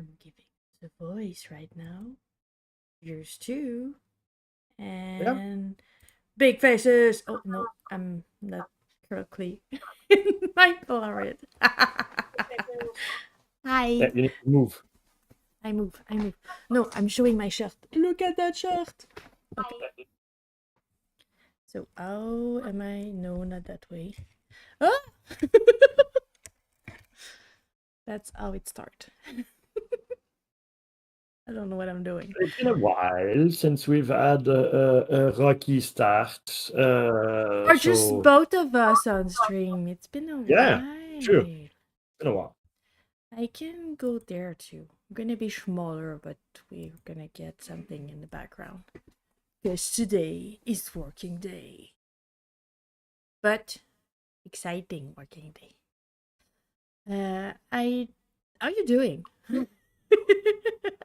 I'm giving the voice right now. Yours too. Yeah. And big faces. Oh no, I'm not correctly in my Polaroid. Yeah, Hi. you need to move. I move. I move. No, I'm showing my shirt. Look at that shirt. Okay. So how am I? No, not that way. Ah! That's how it starts. I don't know what I'm doing. It's been a while since we've had a rocky start. Or just So both of us on stream. It's been a yeah, true. while. It's been a while. I can go there too. I'm gonna be smaller, but we're gonna get something in the background. Because today is working day. But exciting working day. I how you doing?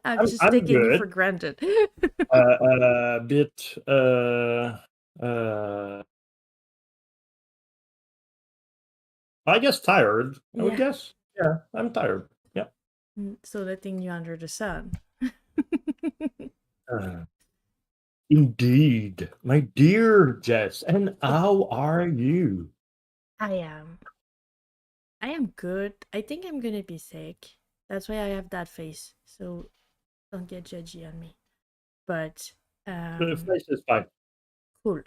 I'm just I'm taking you for good. granted. A bit uh I guess tired, I would Yeah. guess. Yeah, I'm tired. Yeah. So letting you under the sun. Uh, Indeed. My dear Jess, and how are you? I am. I am good. I think I'm gonna be sick. That's why I have that face. So don't get judgy on me. But The um face is fine. cool.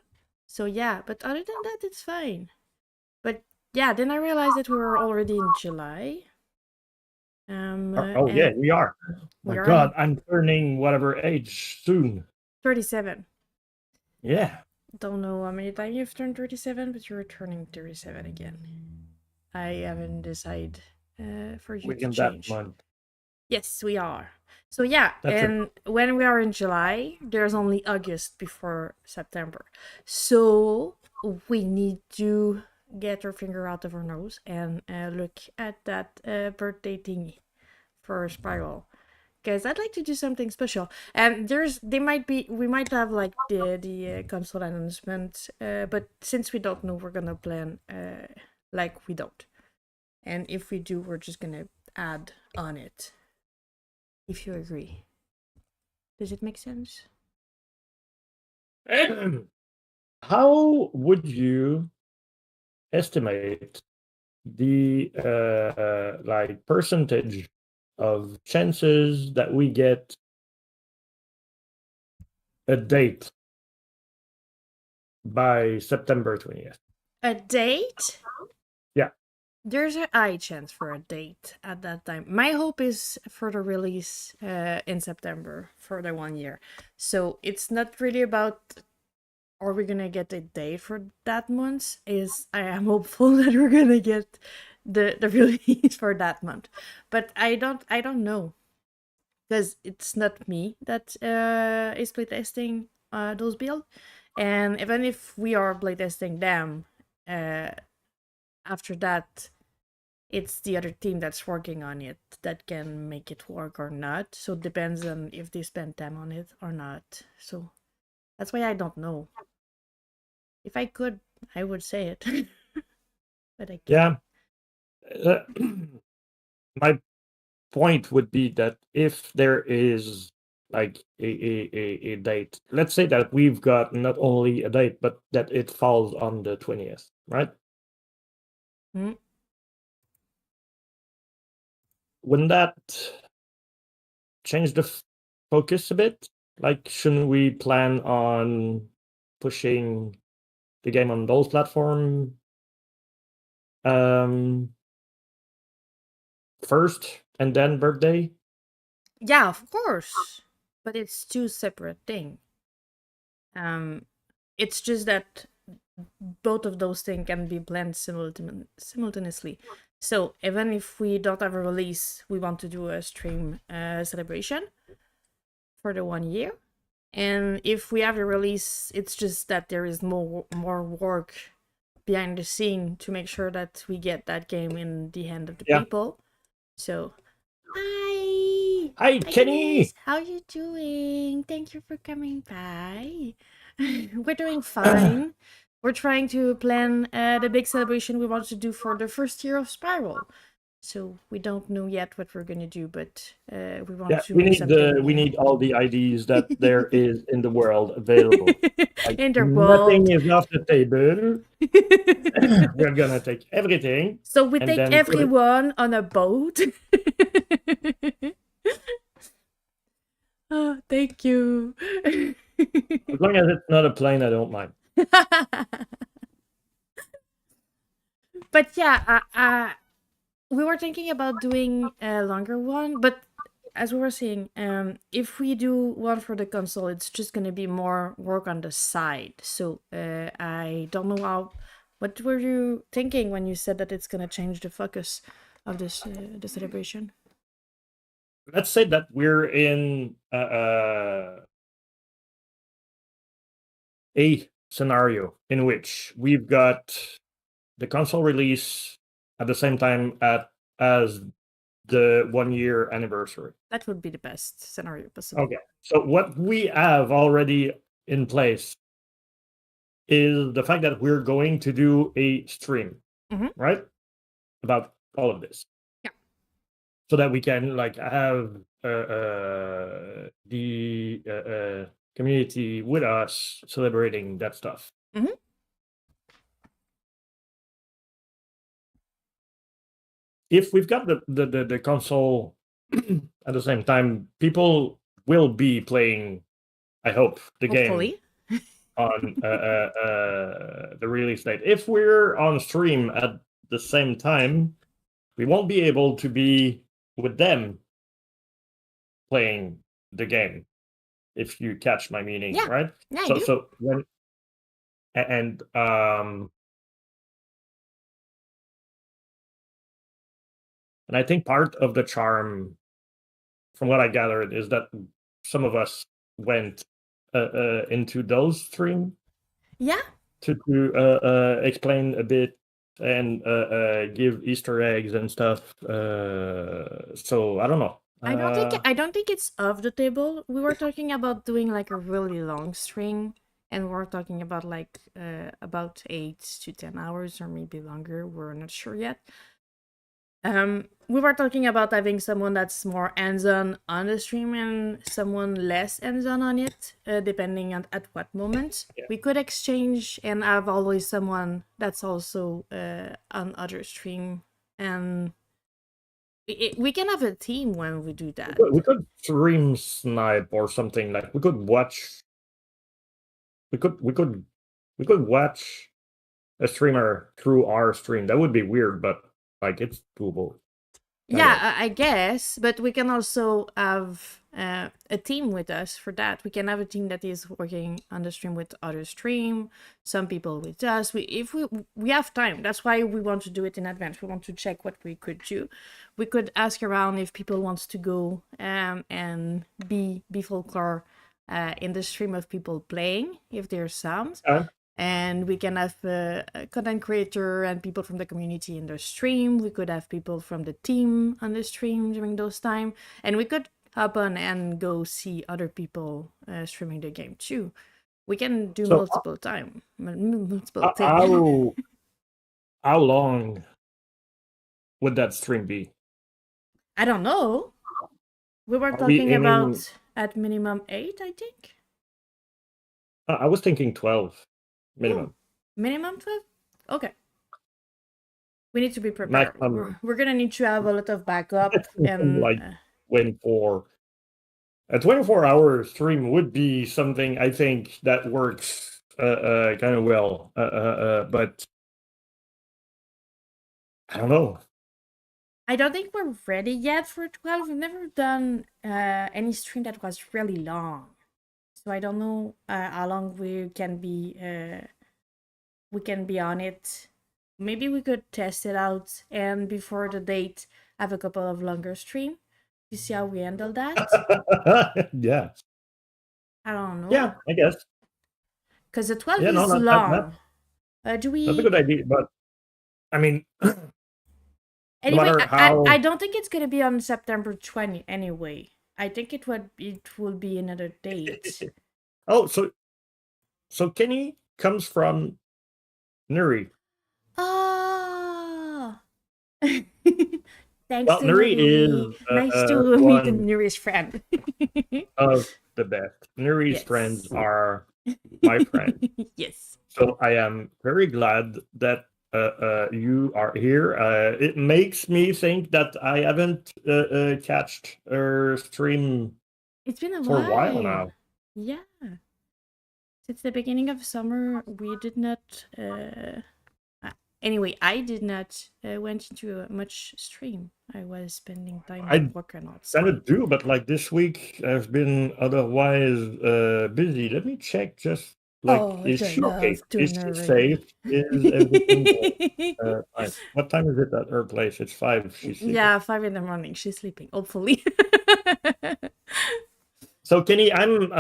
So yeah, but other than that it's fine. But yeah, then I realized that we were already in July. Oh yeah, And we are. My we are God, in I'm turning whatever age soon. 37. Yeah. Don't know how many times you've turned 37, but you're turning 37 again. I haven't decided for you to Within that change. month. Yes, we are. So yeah, That's it. and when we are in July, there's only August before September. So we need to get our finger out of our nose and look at that birthday thingy for Spiral. Guys, I'd like to do something special. And we might have like the console announcement, but since we don't know, we're gonna plan like we don't. And if we do, we're just gonna add on it. If you agree, does it make sense? How would you estimate the like percentage of chances that we get a date by September 20th? A date? Yeah. There's a high chance for a date at that time. My hope is for the release in September for the 1 year. So it's not really about are we gonna get a date for that month? Is I am hopeful that we're gonna get the release for that month, but I don't know because it's not me that is playtesting those builds, and even if we are playtesting them, uh, after that it's the other team that's working on it that can make it work or not. So it depends on if they spend time on it or not. So that's why I don't know. If I could, I would say it, but I can't. Yeah. Uh, my point would be that if there is like a date, let's say that we've got not only a date, but that it falls on the 20th, right? Hmm? Wouldn't that change the focus a bit? Like, shouldn't we plan on pushing the game on those platforms first and then birthday? Yeah, of course, but it's two separate things. Um, it's just that both of those things can be planned simultaneously. So even if we don't have a release, we want to do a stream celebration for the 1 year. And if we have a release, it's just that there is more work behind the scene to make sure that we get that game in the hand of the Yeah. people. So, hi, Hi, hi Kenny. Denise, how you doing? Thank you for coming by. We're doing fine. We're trying to plan the big celebration we want to do for the first year of Spiral. So we don't know yet what we're gonna do, but we want Yeah, to make something we new. need all the IDs that there is in the world available. Like In the nothing world. is off the table. We're gonna take everything So we and take then put it. everyone on a boat. Oh, thank you. As long as it's not a plane, I don't mind. But yeah, we were thinking about doing a longer one, but as we were saying, if we do one for the console, it's just gonna be more work on the side. So I don't know how. What were you thinking when you said that it's gonna change the focus of this the celebration? Let's say that we're in a scenario in which we've got the console release at the same time as the 1 year anniversary. That would be the best scenario possible. Okay. So what we have already in place is the fact that we're going to do a stream, right? About all of this. Yeah. So that we can like have the community with us celebrating that stuff. If we've got the console at the same time, people will be playing, I hope, the Hopefully. game on the release date. If we're on stream at the same time, we won't be able to be with them playing the game. If you catch my meaning, Yeah. right? Yeah, I So do. so when and I think part of the charm, from what I gathered, is that some of us went into those stream Yeah. to explain a bit and give Easter eggs and stuff. So I don't know. I don't think it's off the table. We were talking about doing like a really long string, and we're talking about like about 8 to 10 hours or maybe longer. We're not sure yet. We were talking about having someone that's more hands-on on the stream and someone less hands-on on it, depending on at what moment. Yeah. We could exchange and have always someone that's also on other stream, and we can have a team when we do that. We could stream snipe or something. Like we could watch. We could watch a streamer through our stream. That would be weird, but like it's doable. Yeah, I guess, but we can also have a team with us for that. We can have a team that is working on the stream with other stream, some people with us. If we have time, that's why we want to do it in advance. We want to check what we could do. We could ask around if people wants to go and be folklore in the stream of people playing, if there's some. And we can have a content creator and people from the community in the stream. We could have people from the team on the stream during those time, and we could hop on and go see other people streaming the game too. We can do multiple time, multiple things. How long would that stream be? I don't know. We were talking about at minimum 8, I think. I was thinking 12 minimum. Ooh, minimum 12? Okay. We need to be prepared. We're gonna need to have a lot of backup and like 24. A 24-hour stream would be something I think that works kind of well, but I don't know. I don't think we're ready yet for 12. We've never done any stream that was really long, so I don't know how long we can be on it. Maybe we could test it out and before the date have a couple of longer stream to see how we handle that. Yeah. I don't know. Yeah, I guess. Because the 12 is long. Do we? That's a good idea, but I mean, anyway, no matter how... I don't think it's gonna be on September 20 anyway. I think it will be another date. Oh, so Kenny comes from Nuri. Ah. Thanks Well, to Nuri Nuri. is Nice to meet one Nuri's friend. of the best. Nuri's friends Yes. are my friends. Yes. So I am very glad that you are here. It makes me think that I haven't catched her stream It's been a for a while while. now. Yeah. Since the beginning of summer, we did not. Anyway, I did not went into much stream. I was spending time I working kind outside. of do, but like this week I've been otherwise busy. Let me check just like, Oh, is the she okay? love to Is she Nuri. safe? Is everything fine? What time is it at her place? It's 5. She's sleeping. Yeah, 5 in the morning. She's sleeping, hopefully. So Kenny, I'm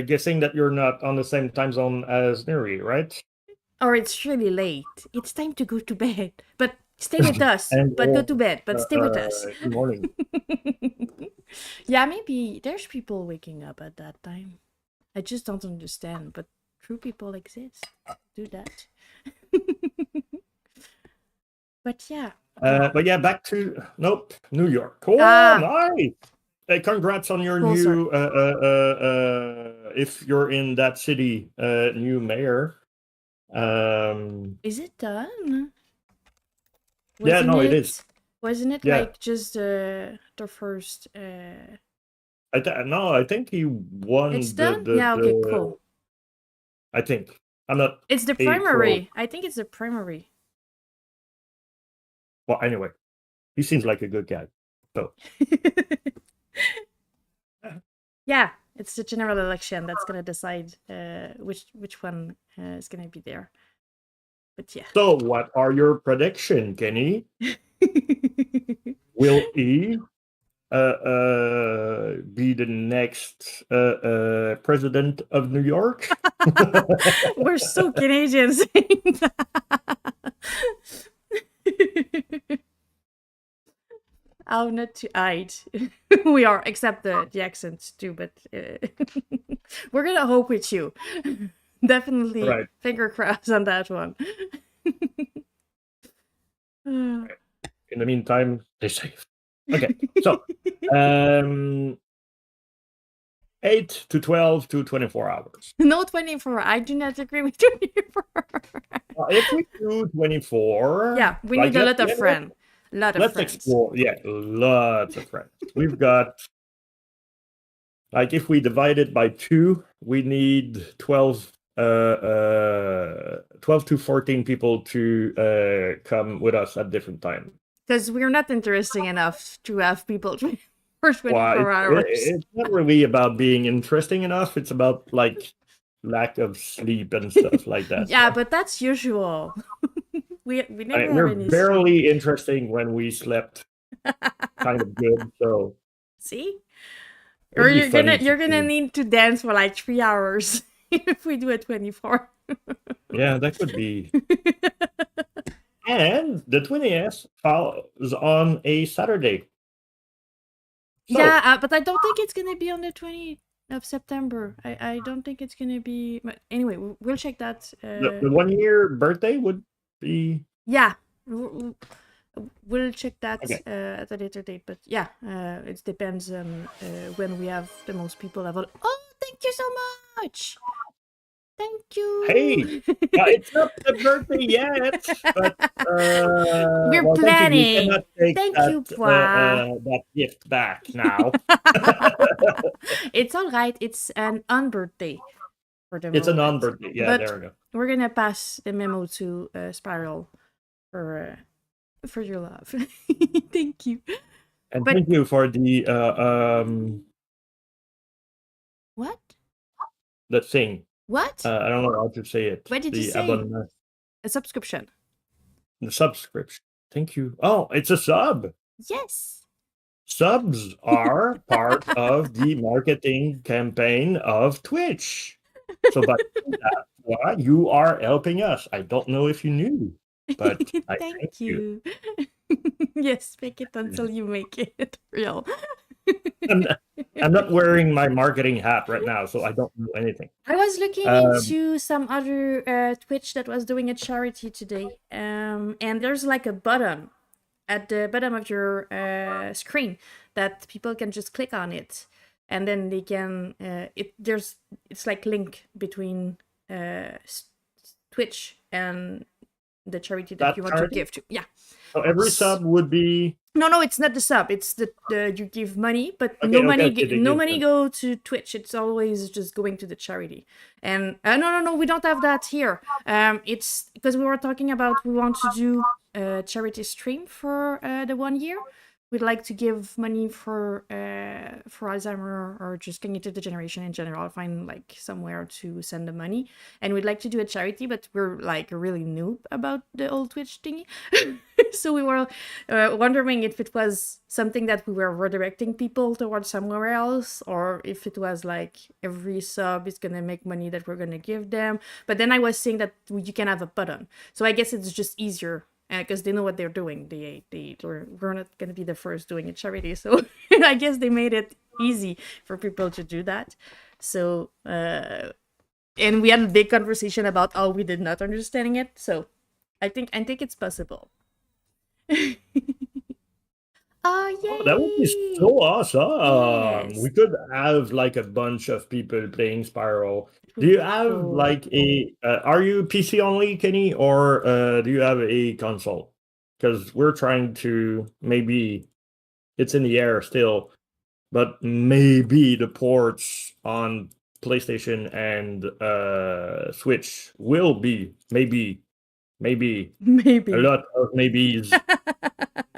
guessing that you're not on the same time zone as Nuri, right? Or it's really late. It's time to go to bed. But stay with us. And But go to bed. But stay with us. good morning. Yeah, maybe there's people waking up at that time. I just don't understand. But true people exist. Do that. But yeah. But yeah, back to New York. Oh, Ah, nice! Hey, congrats on your closer. new if you're in that city, new mayor. Is it done? Yeah, Wasn't no, it is. it? Wasn't it Yeah, like just the first? no, I think he It's won done. Yeah. Okay. Cool. I think I'm not It's the a pro. primary. I think it's the primary. Well, anyway, he seems like a good guy. So Yeah, it's the general election that's gonna decide which one is gonna be there. But yeah. So, what are your prediction, Kenny? Will he be the next president of New York? We're so Canadian saying that. How not to hide. We are, except the accents too, but we're gonna hope with you. Definitely Right. finger crossed on that one. In the meantime, stay safe. Okay. So, 8 to 12 to 24 hours. No 24. I do not agree with 24. If we do 24, Yeah, we like need a lot of friends. Lot of let's friends. explore. Yeah, lots of friends. We've got, like, if we divide it by 2, we need 12 12 to 14 people to come with us at different times. Because we're not interesting enough to have people for Well, 24 hours. it's not really about being interesting enough. It's about like lack of sleep and stuff like that. Yeah, but that's usual. We never have We're any sleep. barely interesting when we slept kind of good. So See? Or it'd be funny to you're gonna see. need to dance for like 3 hours if we do a 24. Yeah, that could be. And the 20th falls on a Saturday. So, Yeah, but I don't think it's gonna be on the 20th of September. I don't think it's gonna be. But anyway, we'll check that. the 1 year birthday would be. Yeah, we'll check that Okay. at a later date. But yeah, it depends on when we have the most people available. Oh, thank you so much. Thank you. Hey, it's not the birthday yet, but We're well, thank you. You planning. cannot take Thank that you, Pois. that gift back now. It's all right. It's an unbirthday for the It's a moment. non-birthday. Yeah, But there we go. we're gonna pass the memo to Spiral for your love. Thank you. And But thank you for the what? the thing. What? I don't know how to say it. What did you The say? abonnement, A subscription. the subscription. Thank you. Oh, it's a sub. Yes. Subs are part of the marketing campaign of Twitch. So by doing that, well, you are helping us. I don't know if you knew, but I Thank thank you. you. Yes, make it until you make it real. I'm not wearing my marketing hat right now, so I don't know anything. I was looking into some other Twitch that was doing a charity today, and there's like a button at the bottom of your screen that people can just click on it, and then they can it's like link between Twitch and the charity that you That want to charity. give to. Yeah. So every sub would be No, it's not the sub. It's the you give money, but okay. Okay, okay. They no give money them. go to Twitch. It's always just going to the charity. And no, we don't have that here. It's because we were talking about we want to do a charity stream for the 1 year. We'd like to give money for Alzheimer or just cognitive degeneration in general. Find like somewhere to send the money, and we'd like to do a charity, but we're like really noob about the old Twitch thingy. So we were wondering if it was something that we were redirecting people towards somewhere else, or if it was like every sub is gonna make money that we're gonna give them. But then I was saying that you can have a button, so I guess it's just easier because they know what they're doing. We're not gonna be the first doing a charity, so I guess they made it easy for people to do that. So and we had a big conversation about how we did not understanding it. So I think it's possible. Oh, Oh, that would be so yay! awesome. Yes, We could have like a bunch of people playing Spiral. it Do would you be have cool. like a are you PC only, Kenny, or do you have a console? Because we're trying to maybe it's in the air still, but maybe the ports on PlayStation and Switch will be maybe a Maybe. lot of maybes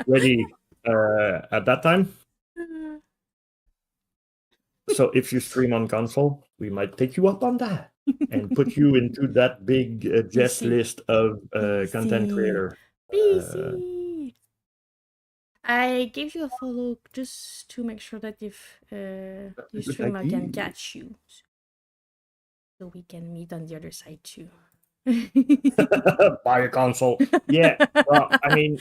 ready at that time. So if you stream on console, we might take you up on that and put you into that big guest PC. list of content PC. creator. Uh, PC. I gave you a follow just to make sure that if that's a you good stream, I can idea. catch you. So we can meet on the other side too. Buy a console. Yeah. Well, I mean,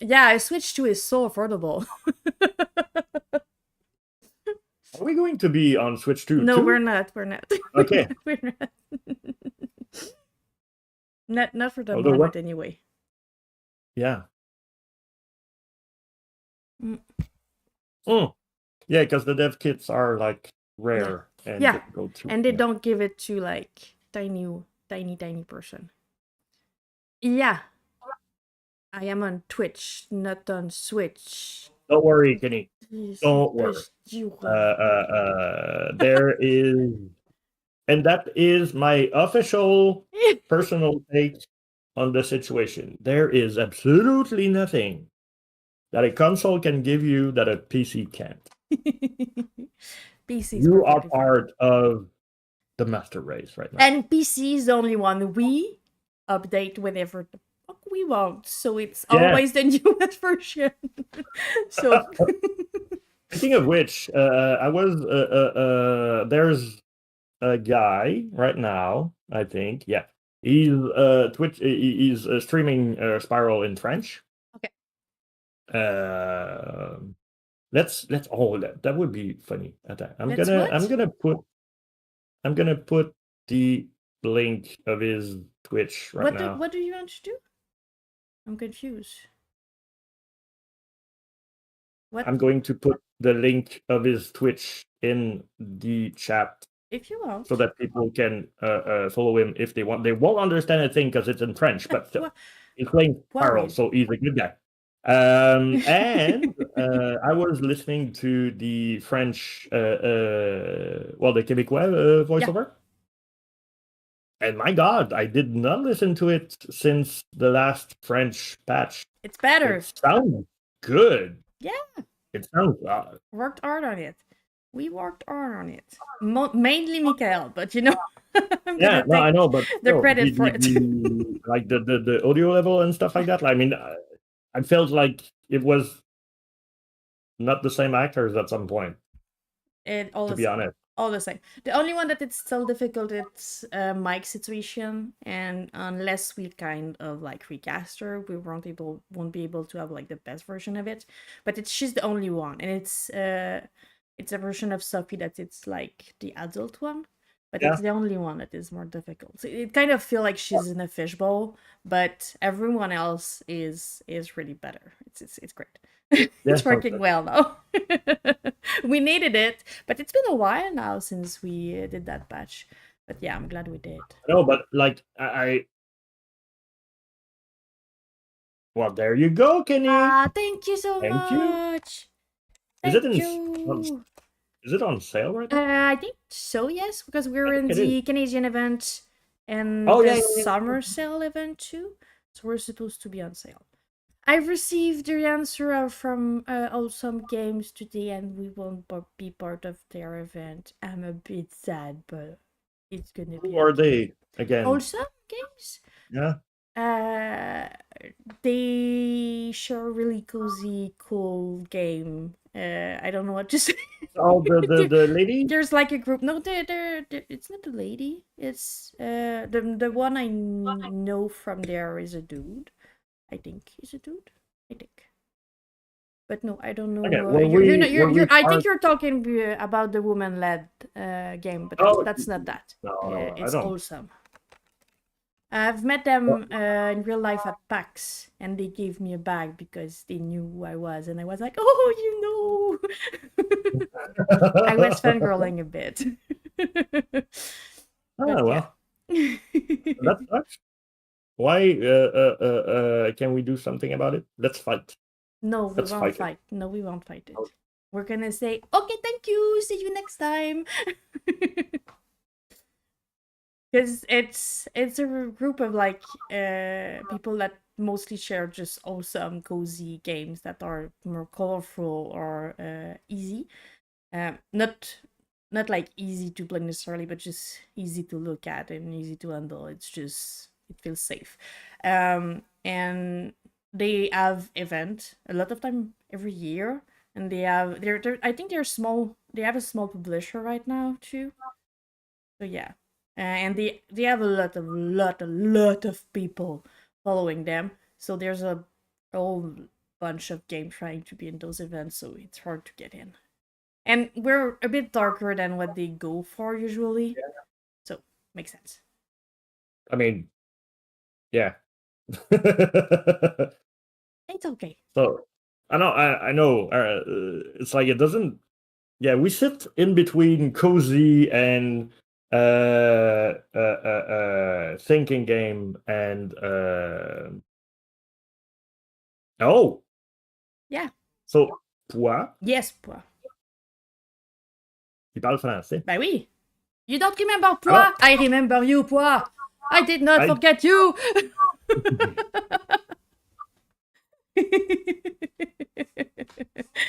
Yeah, I switched to is so affordable. are we going to be on Switch 2 No, we're too? not. We're not. Okay. We're not. Not for the Although moment what? anyway. Yeah. Mm, Mm. Yeah, because the dev kits are like yeah. rare and Yeah. difficult to. And they Yeah. don't give it to like tiny person. Yeah. I am on Twitch, not on Switch. Don't worry, Kenny. Don't worry. Because you There is, and that is my official personal take on the situation. There is absolutely nothing that a console can give you that a PC can't. PC is You are perfectly fine. part of the master race right now. And PC is the only one we update whenever the fuck we want. So it's Yeah. always the newest version. So Speaking of which, I was there's a guy right now. I think, yeah, he's Twitch. He's streaming Spiral in French. okay. Uh, let's oh that would be funny. At that. I'm Let's gonna what? the link of his Twitch right now. What do you want to do? I'm confused. What I'm going to put the link of his Twitch in the chat if you want? so that people can follow him if they want. They won't understand a thing because it's in French, but still, he's playing Spiral, so he's a good guy. And I was listening to the French, the Québécois voiceover. And my God, I did not listen to it since the last French patch. It's better. It sounds good. Yeah. It sounds worked hard on it. We worked hard on it. Mainly Mikael, but you know. Yeah, no, I know, but the credit for it. like the audio level and stuff like that. I mean, I felt like it was not the same actors at some point. To be honest, all the same. The only one that it's still difficult it's Mike's situation, and unless we kind of like recast her, we won't be able to have like the best version of it. But she's the only one, and it's a version of Sophie that it's like the adult one. but Yeah. it's the only one that is more difficult. So it kind of feel like she's in a fishbowl, but everyone else is really better. It's great. Yeah. It's working well now. We needed it, but it's been a while now since we did that batch. But yeah, I'm glad we did. No, but like I well, there you go, Kenny. Thank you so Thank you. much. Is it Thank on, you. is it on sale right now? I think so, yes, because I we're think in it is. the Canadian event and Oh the yeah, yeah, summer sale event too. So we're supposed to be on sale. I've received the answer from Awesome Games today, and we won't be part of their event. I'm a bit sad, but it's gonna Who be are okay. they again? Awesome Games? Yeah. Uh, they share a really cozy, cool game. I don't know what to say. Oh, the lady. There's like a group. No, it's not a lady. It's the one I know from there is a dude. I think he's a dude. I think. But no, I don't Okay. know. You're We not. were we I think part? you're talking about the woman-led game, but Oh that's not that. no, I It's don't. awesome. I've met them in real life at PAX, and they gave me a bag because they knew who I was, and I was like, "Oh, you know." I was fangirling a bit, but Oh yeah. well, that sucks. Why can we do something about it? Let's fight. No, we Let's won't fight it. fight. No, we won't fight it. We're gonna say, "Okay, thank you. See you next time." Because it's a group of like people that mostly share just awesome cozy games that are more colorful or easy, not like easy to play necessarily, but just easy to look at and easy to handle. It's just it feels safe. And they have event a lot of time every year, and they're I think they're small. They have a small publisher right now too. So yeah, and they have a lot of people following them. So there's a whole bunch of game trying to be in those events, so it's hard to get in. And we're a bit darker than what they go for usually, so makes sense. I mean, yeah. It's okay. So I know. It's like it doesn't. Yeah, we sit in between cozy and thinking game and oh, Yeah. so toi, Yes, Pois. tu parles français. Bah oui. You don't remember Alors, Pois? I remember you, Pois. I did not I forget you.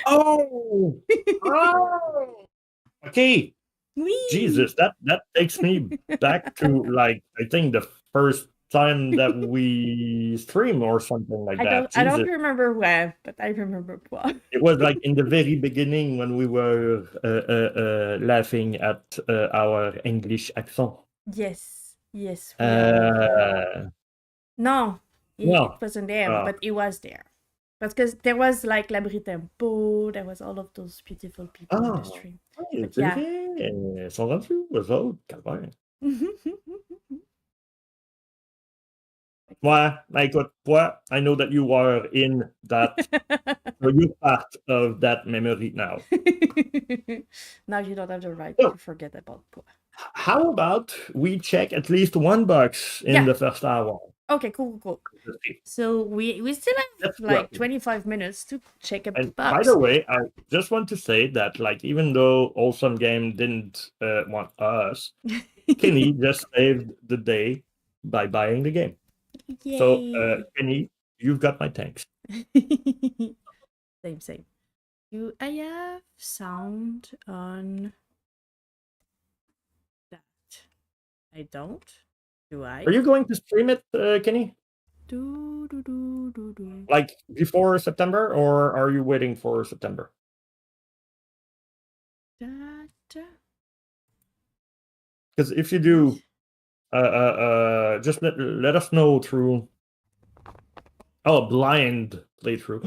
oh oh okay. Oui. Jesus, that takes me back to like I think the first time that we stream or something like that. I don't Jesus, remember when, but I remember Pois. it was like in the very beginning when we were laughing at our English accent. Yes. Yes, we are. Uh, No, it well, wasn't there, uh, but it was there. Because there was like Labri Tempo, there was all of those beautiful people in the ah, stream. oui, But c'est yeah. vrai, ils sont rendus, eux autres, calvaire. Ouais, ben écoute, toi, I know that you are in that, so you're part of that memory now. Now you don't have the right So, to forget about Poa. how about we check at least one box in Yeah. the first hour? Okay, cool. So we still have Let's do like it. 25 minutes to check up the And by box. the way, I just want to say that, like, even though Awesome Game didn't want us, Kenny just saved the day by buying the game. So, Yay. Kenny, you've got my thanks. Same. Do I have sound on that? I don't. Do I? Are you going to stream it, Kenny? Do. Like before September, or are you waiting for September? That. Because if you do, just let us know through. Oh, blind playthrough.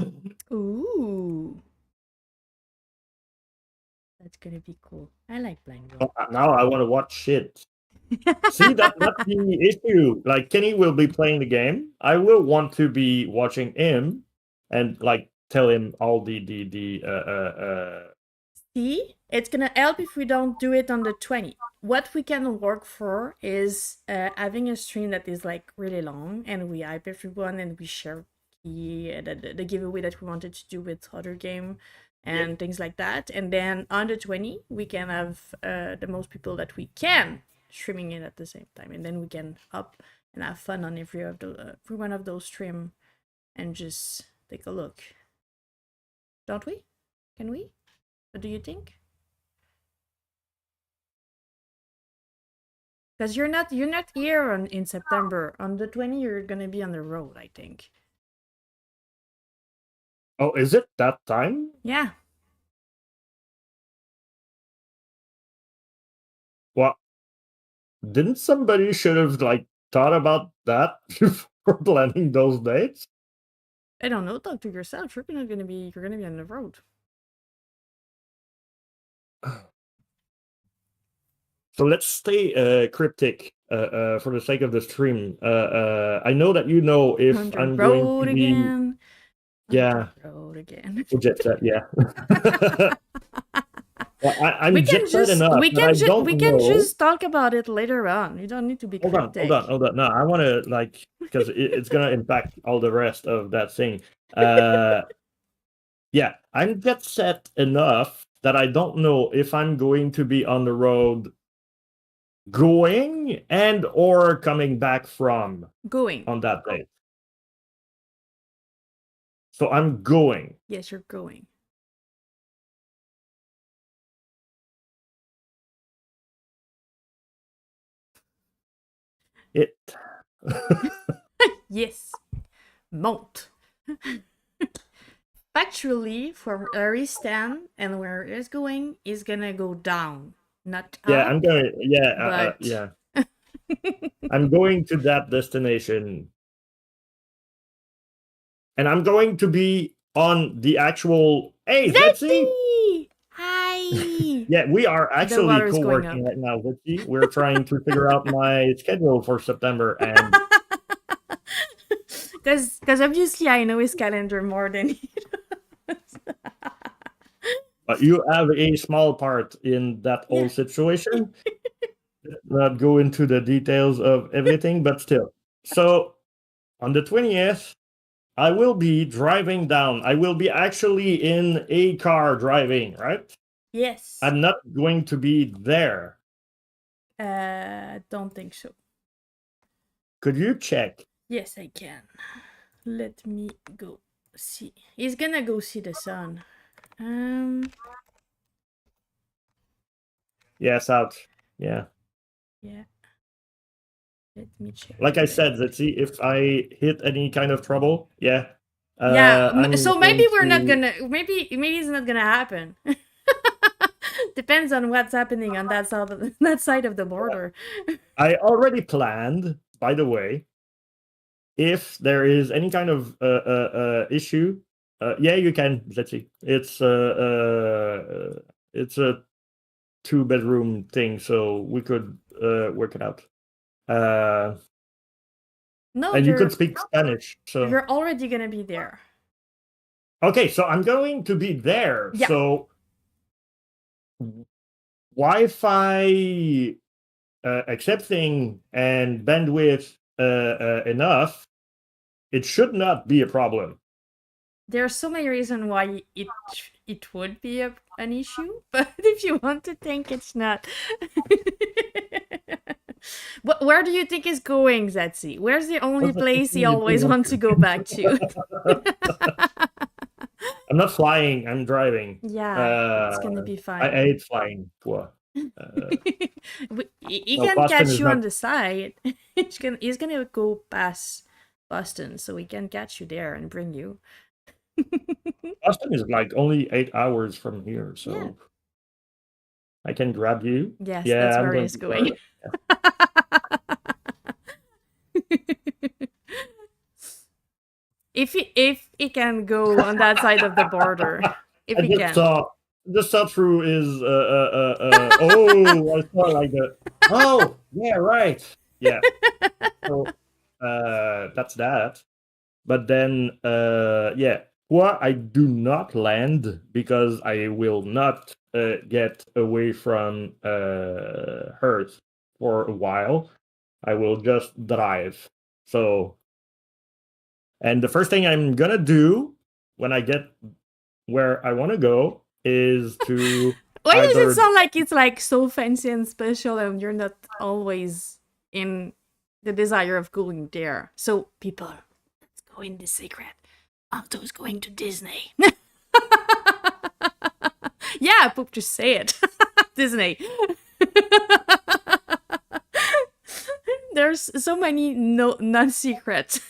Ooh. That's gonna be cool. I like blind Oh, world. now I want to watch shit. See, that's the issue. Like Kenny will be playing the game. I will want to be watching him and like tell him all the. See, it's gonna help if we don't do it on the 20. What we can work for is having a stream that is like really long and we hype everyone and we share the giveaway that we wanted to do with other game Yep. and things like that. And then on the 20, we can have the most people that we can streaming it at the same time. And then we can up and have fun on every one of those stream and just take a look. Don't we? Can we? What do you think? Because you're not here in September. On the 20, you're gonna be on the road, I think. Oh, is it that time? Yeah. Well, didn't somebody should have like thought about that before planning those dates? I don't know. Talk to yourself. You're gonna be on the road. So let's stay cryptic for the sake of the stream. I know that you know if On the I'm going road to be again. yeah, On the road again. jet set, yeah. Well, I'm we jet can set just enough we that I can just don't we can know. just talk about it later on. You don't need to be Hold on. cryptic. No, I want to like because it's gonna impact all the rest of that thing. Yeah, I'm jet set enough that I don't know if I'm going to be on the road going and or coming back from Going. on that day. So I'm going. Yes, you're going. It. Yes. Mount. Factually, from where he stand and where he's going, is gonna go down, not Yeah, up. I'm going. Yeah, But yeah. I'm going to that destination, and I'm going to be on the actual. Hey, Zetzi! Zetzi! Hi! Yeah, we are The actually water is going co-working up. right now, Zetzi. We're trying to figure out my schedule for September, and Because obviously I know his calendar more than he does. you have a small part in that Yeah. whole situation. Not go into the details of everything, but still. So on the 20th, I will be driving down. I will be actually in a car driving, right? Yes. I'm not going to be there. Don't think so. Could you check? Yes, I can. Let me go see. He's gonna go see the sun. Yes, out. Yeah. Yeah. Let me check. Like I said, let's see if I hit any kind of trouble. Yeah. Yeah. I'm So going maybe we're not to- gonna. Maybe it's not gonna happen. Depends on what's happening on that side of the border. I already planned, by the way, if there is any kind of issue. Yeah, you can. Let's see. It's a 2-bedroom thing, so we could work it out. No, And you could speak Spanish. So you're already gonna be there. okay, so I'm going to be there. Yeah. So Wi-Fi accepting and bandwidth enough, it should not be a problem. There are so many reasons why it would be an issue, but if you want to think it's not. Where do you think is going, Zetzi? Where's the only What's the place first he thing you always want wants to go back to? I'm not flying. I'm driving. Yeah, it's gonna be I fine. hate flying. Poor. He No, can Boston catch is you on not- the side. He's gonna go past Boston, so he can catch you there and bring you. Boston is like only 8 hours from here, so Yeah. I can grab you. Yes, Yeah, that's I'm where going he's to going. If he can go on that side of the border, if I he just can. saw the sub through is oh, I saw like the oh yeah, right, yeah. So that's that. But then yeah, Hua I do not land because I will not get away from Earth for a while. I will just drive. So, and the first thing I'm gonna do when I get where I want to go is to Why does it either sound like it's like so fancy and special and you're not always in the desire of going there? So people, let's go in the secret. Alto's going to Disney. Yeah, Poop, just say it. Disney. There's so many non-secrets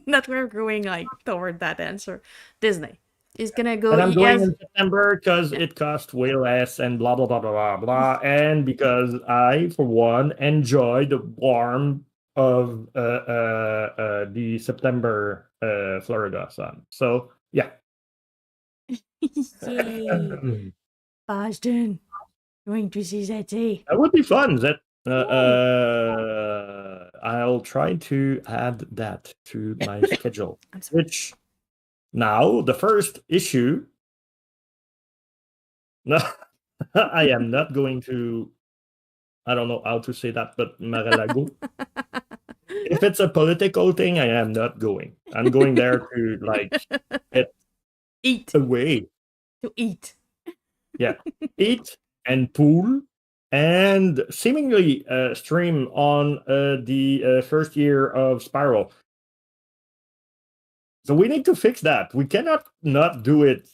that we're going like toward that answer. Disney is gonna go. and I'm He going has in September because yeah. it costs way less and blah blah blah blah blah blah, and because I, for one, enjoy the warmth of the September Florida sun. So yeah, Yay, that Boston. Going to see that sea. would be fun. That Ooh. I'll try to add that to my schedule. I'm sorry. Which now the first issue. No, I am not going to. I don't know how to say that, but Mar-a-Lago. If it's a political thing, I am not going. I'm going there to like get Eat. away. To eat. Yeah, eat and pool, and seemingly stream on the first year of Spiral. So we need to fix that. We cannot not do it,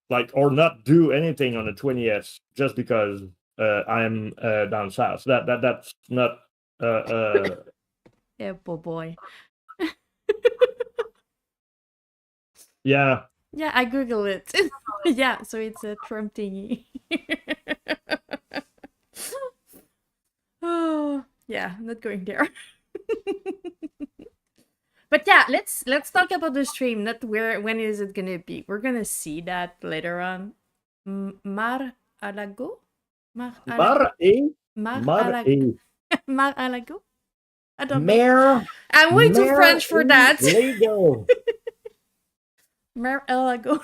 like, or not do anything on the 20th just because I'm down south. That's not. Yeah, poor boy. Yeah. Yeah, I Google it. Yeah, so it's a Trump thingy. Oh, yeah, not going there. But yeah, let's talk about the stream. Not where when is it gonna be? We're gonna see that later on. Mar Alago, Mar Alago, Mar e Mar mar Alago, e Mar Alago. I don't know. Mare, I'm way too mare French for that. Lego. Mar Alago.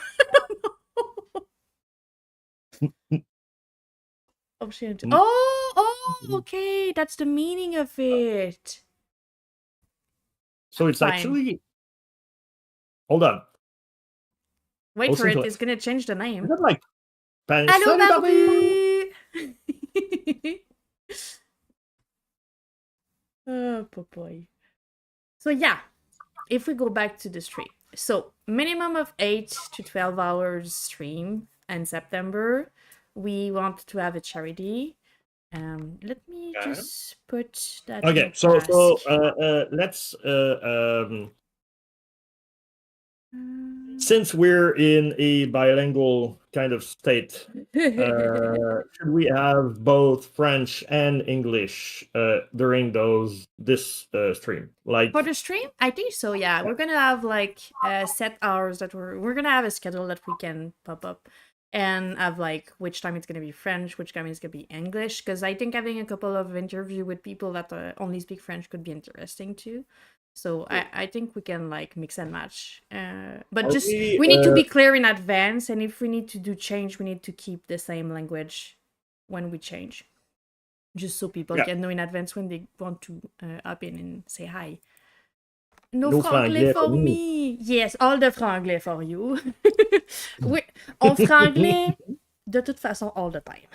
Oh, shit. Oh, okay. That's the meaning of it. So it's Fine. actually. Hold on. Wait for Listen it. to It's gonna change the Is name. that like Allô, Salut Barbie! Barbu! Oh, poor boy. So yeah, if we go back to the stream. So minimum of 8 to 12 hours stream in September. We want to have a charity. Let me Okay. just put that in Okay, the so task. let's since we're in a bilingual kind of state, should we have both French and English during this stream? Like, For the stream, I think so. Yeah, we're gonna have like set hours that we're gonna have a schedule that we can pop up, and have like which time it's gonna be French, which time it's gonna be English. Because I think having a couple of interview with people that only speak French could be interesting too. So I think we can like mix and match. But are just we we need to be clear in advance, and if we need to do change, we need to keep the same language when we change, just so people yeah, can know in advance when they want to hop in and say hi. No no franglais franglais for for me. me. Yes, all the franglais for you. Oui, on franglais de toute façon all the time.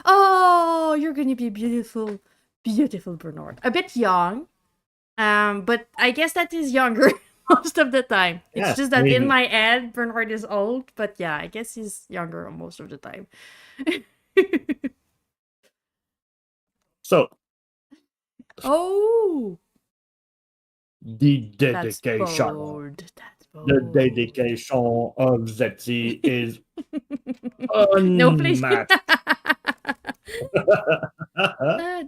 Oh, you're gonna be beautiful, beautiful Bernard. A bit young, but I guess that is younger most of the time. It's Yeah, just I that in mean, my head Bernard is old, but yeah, I guess he's younger most of the time. so Oh, the that's dedication. bold. That's The bold. dedication of Zetzi is No, please. unmatched.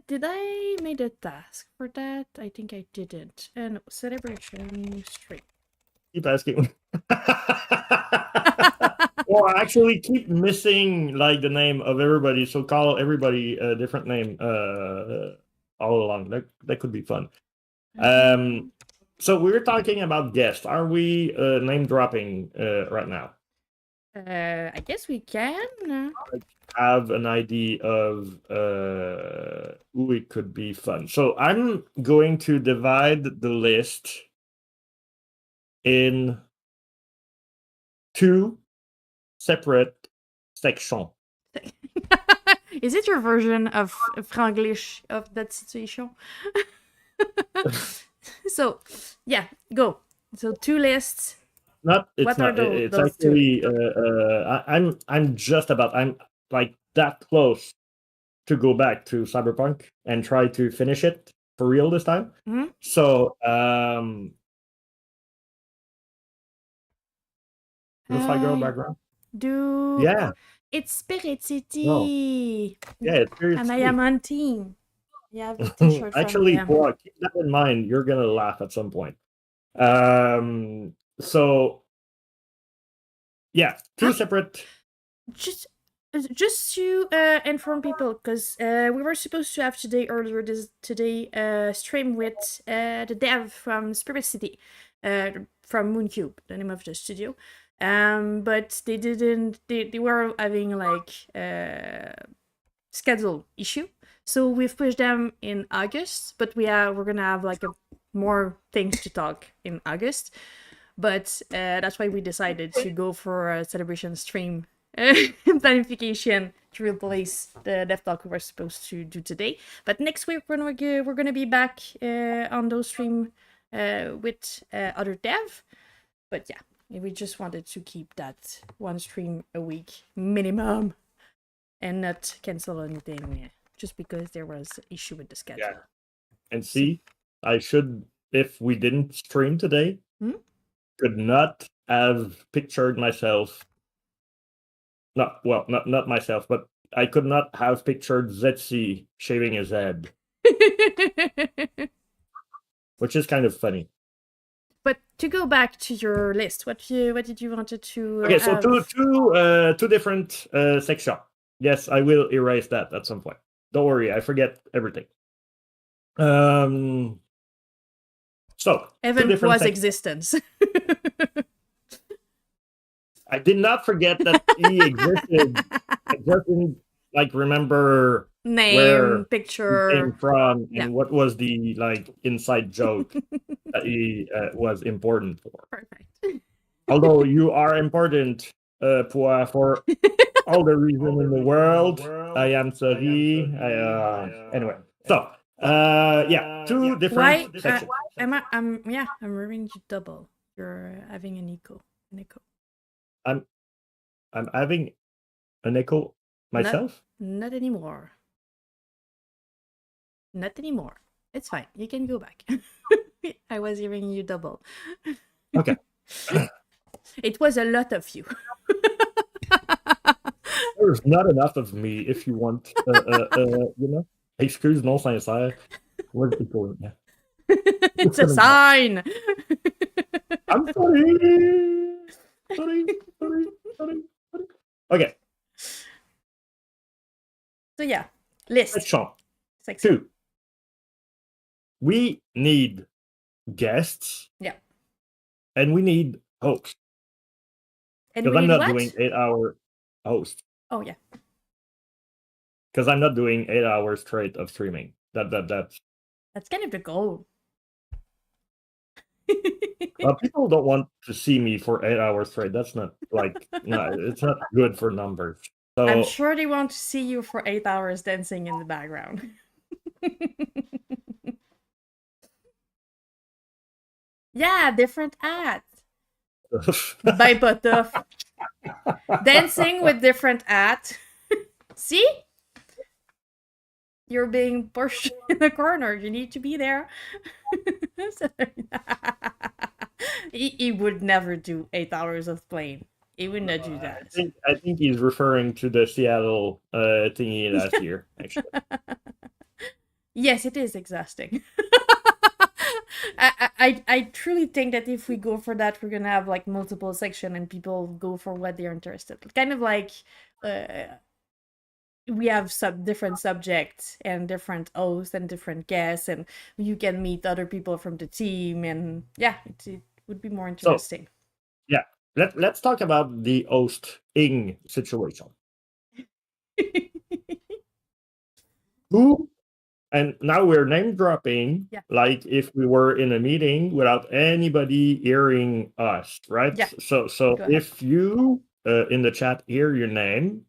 Did I made a task for that? I think I didn't. And celebration stream. Keep asking. Or actually keep missing like the name of everybody, so call everybody a different name all along. That could be fun. So we're talking about guests. Are we name dropping right now? I guess we can. Have an idea of who it could be fun. So I'm going to divide the list in two separate sections. Is it your version of Franglish of that situation? So, yeah, go. So, two lists. Not it's What are not it's those two? actually I'm just about I'm like that close to go back to Cyberpunk and try to finish it for real this time. Mhm. So Lo-fi girl background. Do Yeah, it's Spirit no, City, yeah, it's Spirit and I City. am on team. You have the T-shirt from Actually, them. boy, keep that in mind. You're gonna laugh at some point. So yeah, two Huh? separate. Just to inform people, because we were supposed to have earlier today stream with the dev from Spirit City, from Mooncube, the name of the studio. But they didn't. They were having like schedule issue, so we've pushed them in August. But we're gonna have like more things to talk in August. But that's why we decided to go for a celebration stream planification to replace the dev talk we were supposed to do today. But next week we're gonna be back on those stream with other dev. But yeah, we just wanted to keep that one stream a week minimum and not cancel anything just because there was issue with the schedule. Yeah, and see, I should if we didn't stream today, could not have pictured myself. Not myself, but I could not have pictured Zetsi shaving his head, which is kind of funny. But to go back to your list, what did you wanted to Okay, so have? two different sections. Yes, I will erase that at some point. Don't worry, I forget everything. So Evan two different was sections. existence. I did not forget that he existed. I just didn't like remember Name, where he picture. came from and Yeah. what was the like inside joke that he was important for. Perfect. Although you are important, Poa, for all the reason in the world. I am sorry. Anyway, so yeah, two different Why? sections. I'm hearing you double. You're having an echo. I'm having an echo myself. Not anymore. Not anymore. It's fine. You can go back. I was hearing you double. Okay. It was a lot of you. There's not enough of me if you want, you know. Excuse non sincère. Where's it going? Yeah. It's a sign. I'm sorry. Sorry. Okay. So yeah, list. Section Section. 2. We need guests. Yeah. And we need hosts. And Because we I'm need not what? doing 8-hour host. Oh yeah. Because I'm not doing 8 hours straight of streaming. That's kind of the goal. people don't want to see me for 8 hours straight. That's not like no, it's not good for numbers. So I'm sure they want to see you for 8 hours dancing in the background. Yeah, different ads. By Potoff. Dancing with different ads. See? You're being pushed in the corner. You need to be there. He would never do 8 hours of playing. He would not do that. I think he's referring to the Seattle thingy last year, actually. Yes, it is exhausting. I truly think that if we go for that, we're gonna have like multiple section and people go for what they're interested. Kind of like we have different subjects and different hosts and different guests, and you can meet other people from the team, and yeah, it would be more So interesting. yeah, let's talk about the hosting situation. Who and now we're name dropping, Yeah, like if we were in a meeting without anybody hearing us, right? yeah, So go ahead. if you in the chat hear your name,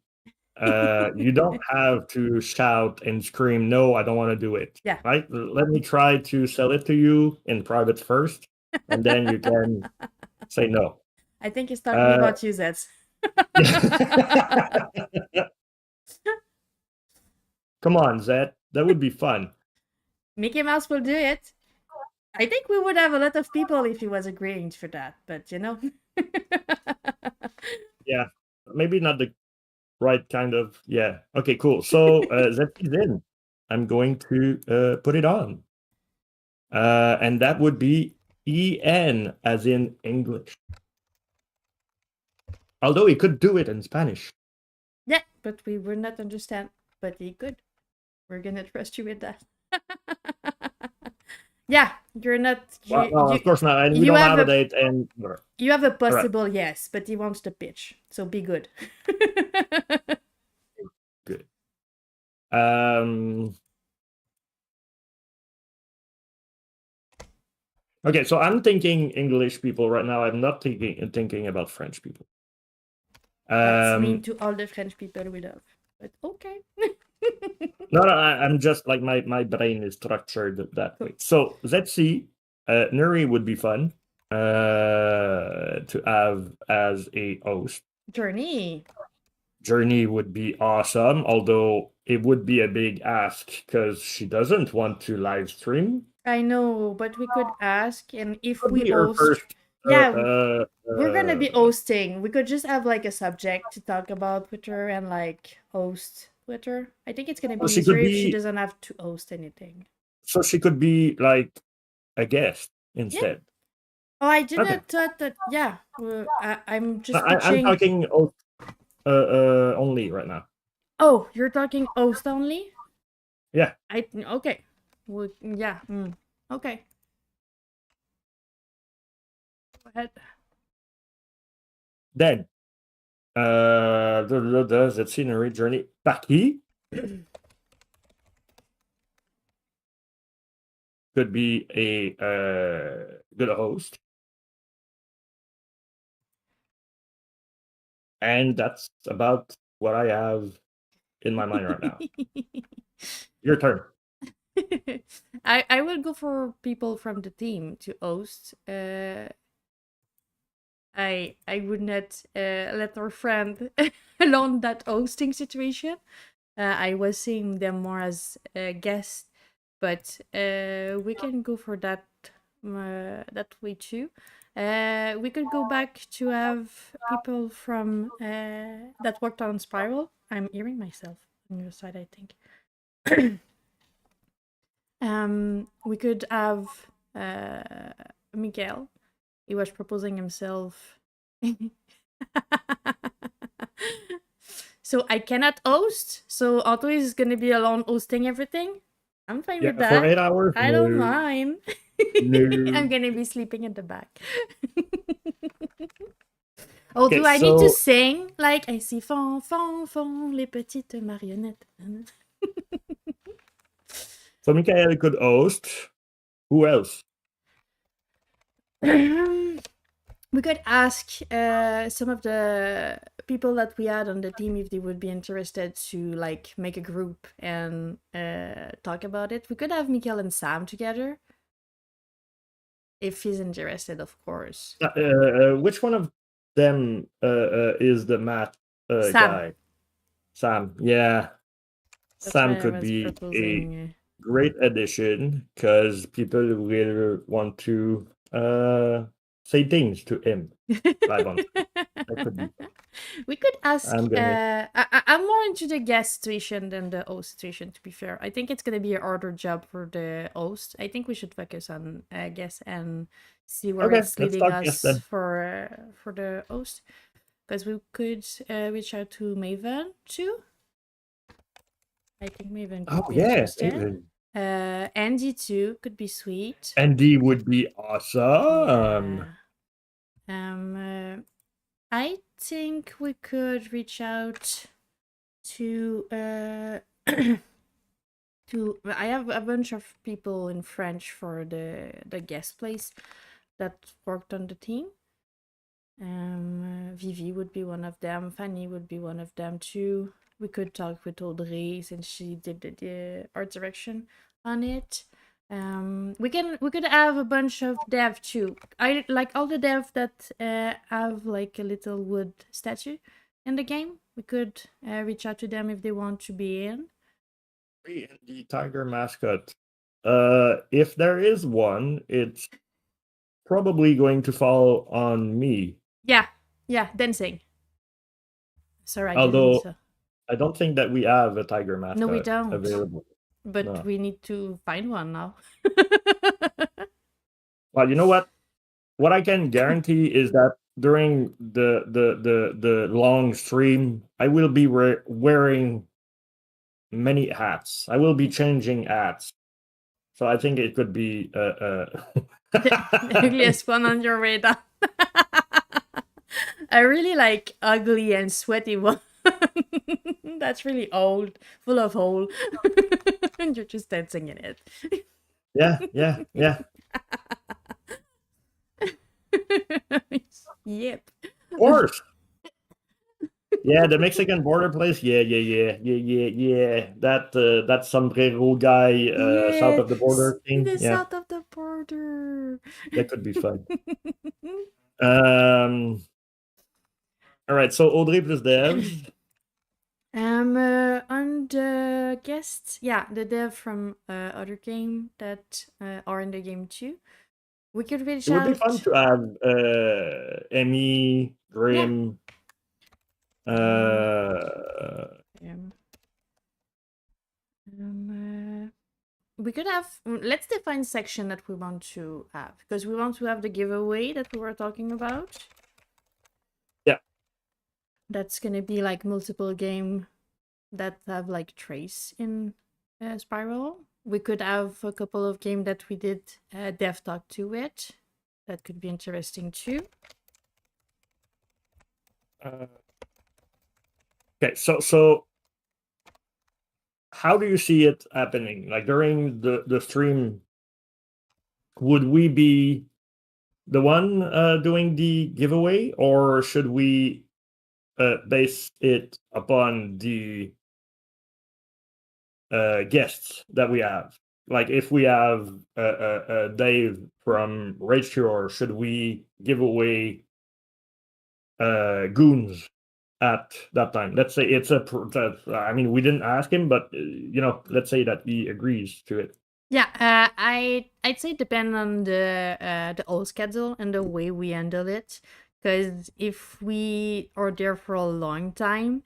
you don't have to shout and scream, no, I don't want to do it. Yeah. Right? Let me try to sell it to you in private first, and then you can say no. I think he's talking Uh, about you, Zets. Come on, Zed. That would be fun. Mickey Mouse will do it. I think we would have a lot of people if he was agreeing for that, but you know. Yeah. Maybe not the right kind of. Yeah. Okay, cool. So Zed is in. I'm going to put it on. And that would be EN, as in English. Although he could do it in Spanish. Yeah, but we would not understand. But he could. We're gonna trust you with that. Yeah, you're not Well, no, of course not. And we you don't have have a a date. And you have a all right, possible yes, but he wants the pitch. So be good. good. Um. Okay, so I'm thinking English people right now. I'm not thinking about French people. That's mean to all the French people we love. But okay. No, I'm just like my brain is structured that way. So let's see. Nuri would be fun to have as a host. Journey. Journey would be awesome, although it would be a big ask because she doesn't want to live stream. I know, but we could ask, and if Could we be her host, first. yeah, we're gonna be hosting. We could just have like a subject to talk about with her and like host with her. I think it's gonna So be she easier could if she be. doesn't have to host anything. So she could be like a guest Yeah. instead. Oh, I did Okay. not thought that. Yeah, I'm No, just I'm pitching. talking only right now. Oh, you're talking host only? Yeah. Okay. Well, yeah. Okay. Go ahead. Then the scenery journey. Paki could be a good host. And that's about what I have in my mind right now. Your turn. I will go for people from the team to host. I would not let our friend alone that hosting situation. I was seeing them more as a guest, but we can go for that way too. We could go back to have people from that worked on Spiral. I'm hearing myself on your side, I think. We could have Miguel. He was proposing himself. So I cannot host. So Otto is gonna be alone hosting everything. I'm fine with Yeah, for that. 8 hours. I don't mind. No. I'm gonna be sleeping at the back. Oh, Okay, do I need to so sing like ainsi font, font, font les petites marionnettes? Michael could host. Who else? We could ask some of the people that we had on the team if they would be interested to like make a group and talk about it. We could have Mikael and Sam together if he's interested, of course. Which one of them is the math Sam. guy? Sam. Yeah. That's Sam why I could was be a proposing. great addition because people will want to say things to him live on. could be. We could ask. I'm gonna. I'm more into the guest situation than the host situation. To be fair, I think it's gonna be a harder job for the host. I think we should focus on guests and see where Okay, it's let's leading talk yes us then. for the host. Because we could reach out to Maven too. I think Maven could Oh be yeah, interested. even Andy too could be sweet. Andy would be awesome. Yeah. I think we could reach out to to. I have a bunch of people in French for the guest place that worked on the team. Vivi would be one of them. Fanny would be one of them too. We could talk with Audrey since she did the art direction on it. We could have a bunch of dev too. I like all the dev that have like a little wood statue in the game. We could reach out to them if they want to be in. And the tiger mascot. If there is one, it's probably going to fall on me. Yeah, dancing. Sorry, I didn't. Although I don't think that we have a tiger No, we mascot don't. available. But No. we need to find one now. Well, you know what? What I can guarantee is that during the long stream, I will be wearing many hats. I will be changing hats. So I think it could be The ugliest one on your radar. I really like ugly and sweaty one. That's really old, full of hole. And you're just dancing in it. yeah. Yep. Of course. Yeah, the Mexican border place. Yeah. That sombrero guy south Yeah, of the border thing. the Yeah, south of the border. that could be fun. Um. All right. So Audrey plus Dev. On the guests, yeah, the dev from other game that are in the game too. We could reach It would be fun out. to have Emmy, Yeah. Grim. Um, we could have. Let's define section that we want to have because we want to have the giveaway that we were talking about. Yeah. That's gonna be like multiple game that have like trace in Spiral. We could have a couple of game that we did dev talk to it. That could be interesting too. Okay, so how do you see it happening? Like during the stream, would we be the one doing the giveaway, or should we base it upon the guests that we have? Like if we have Dave from Rage Cure, should we give away goons at that time? Let's say it's I mean, we didn't ask him, but let's say that he agrees to it. Yeah, I'd say depend on the old schedule and the way we handle it. Because if we are there for a long time,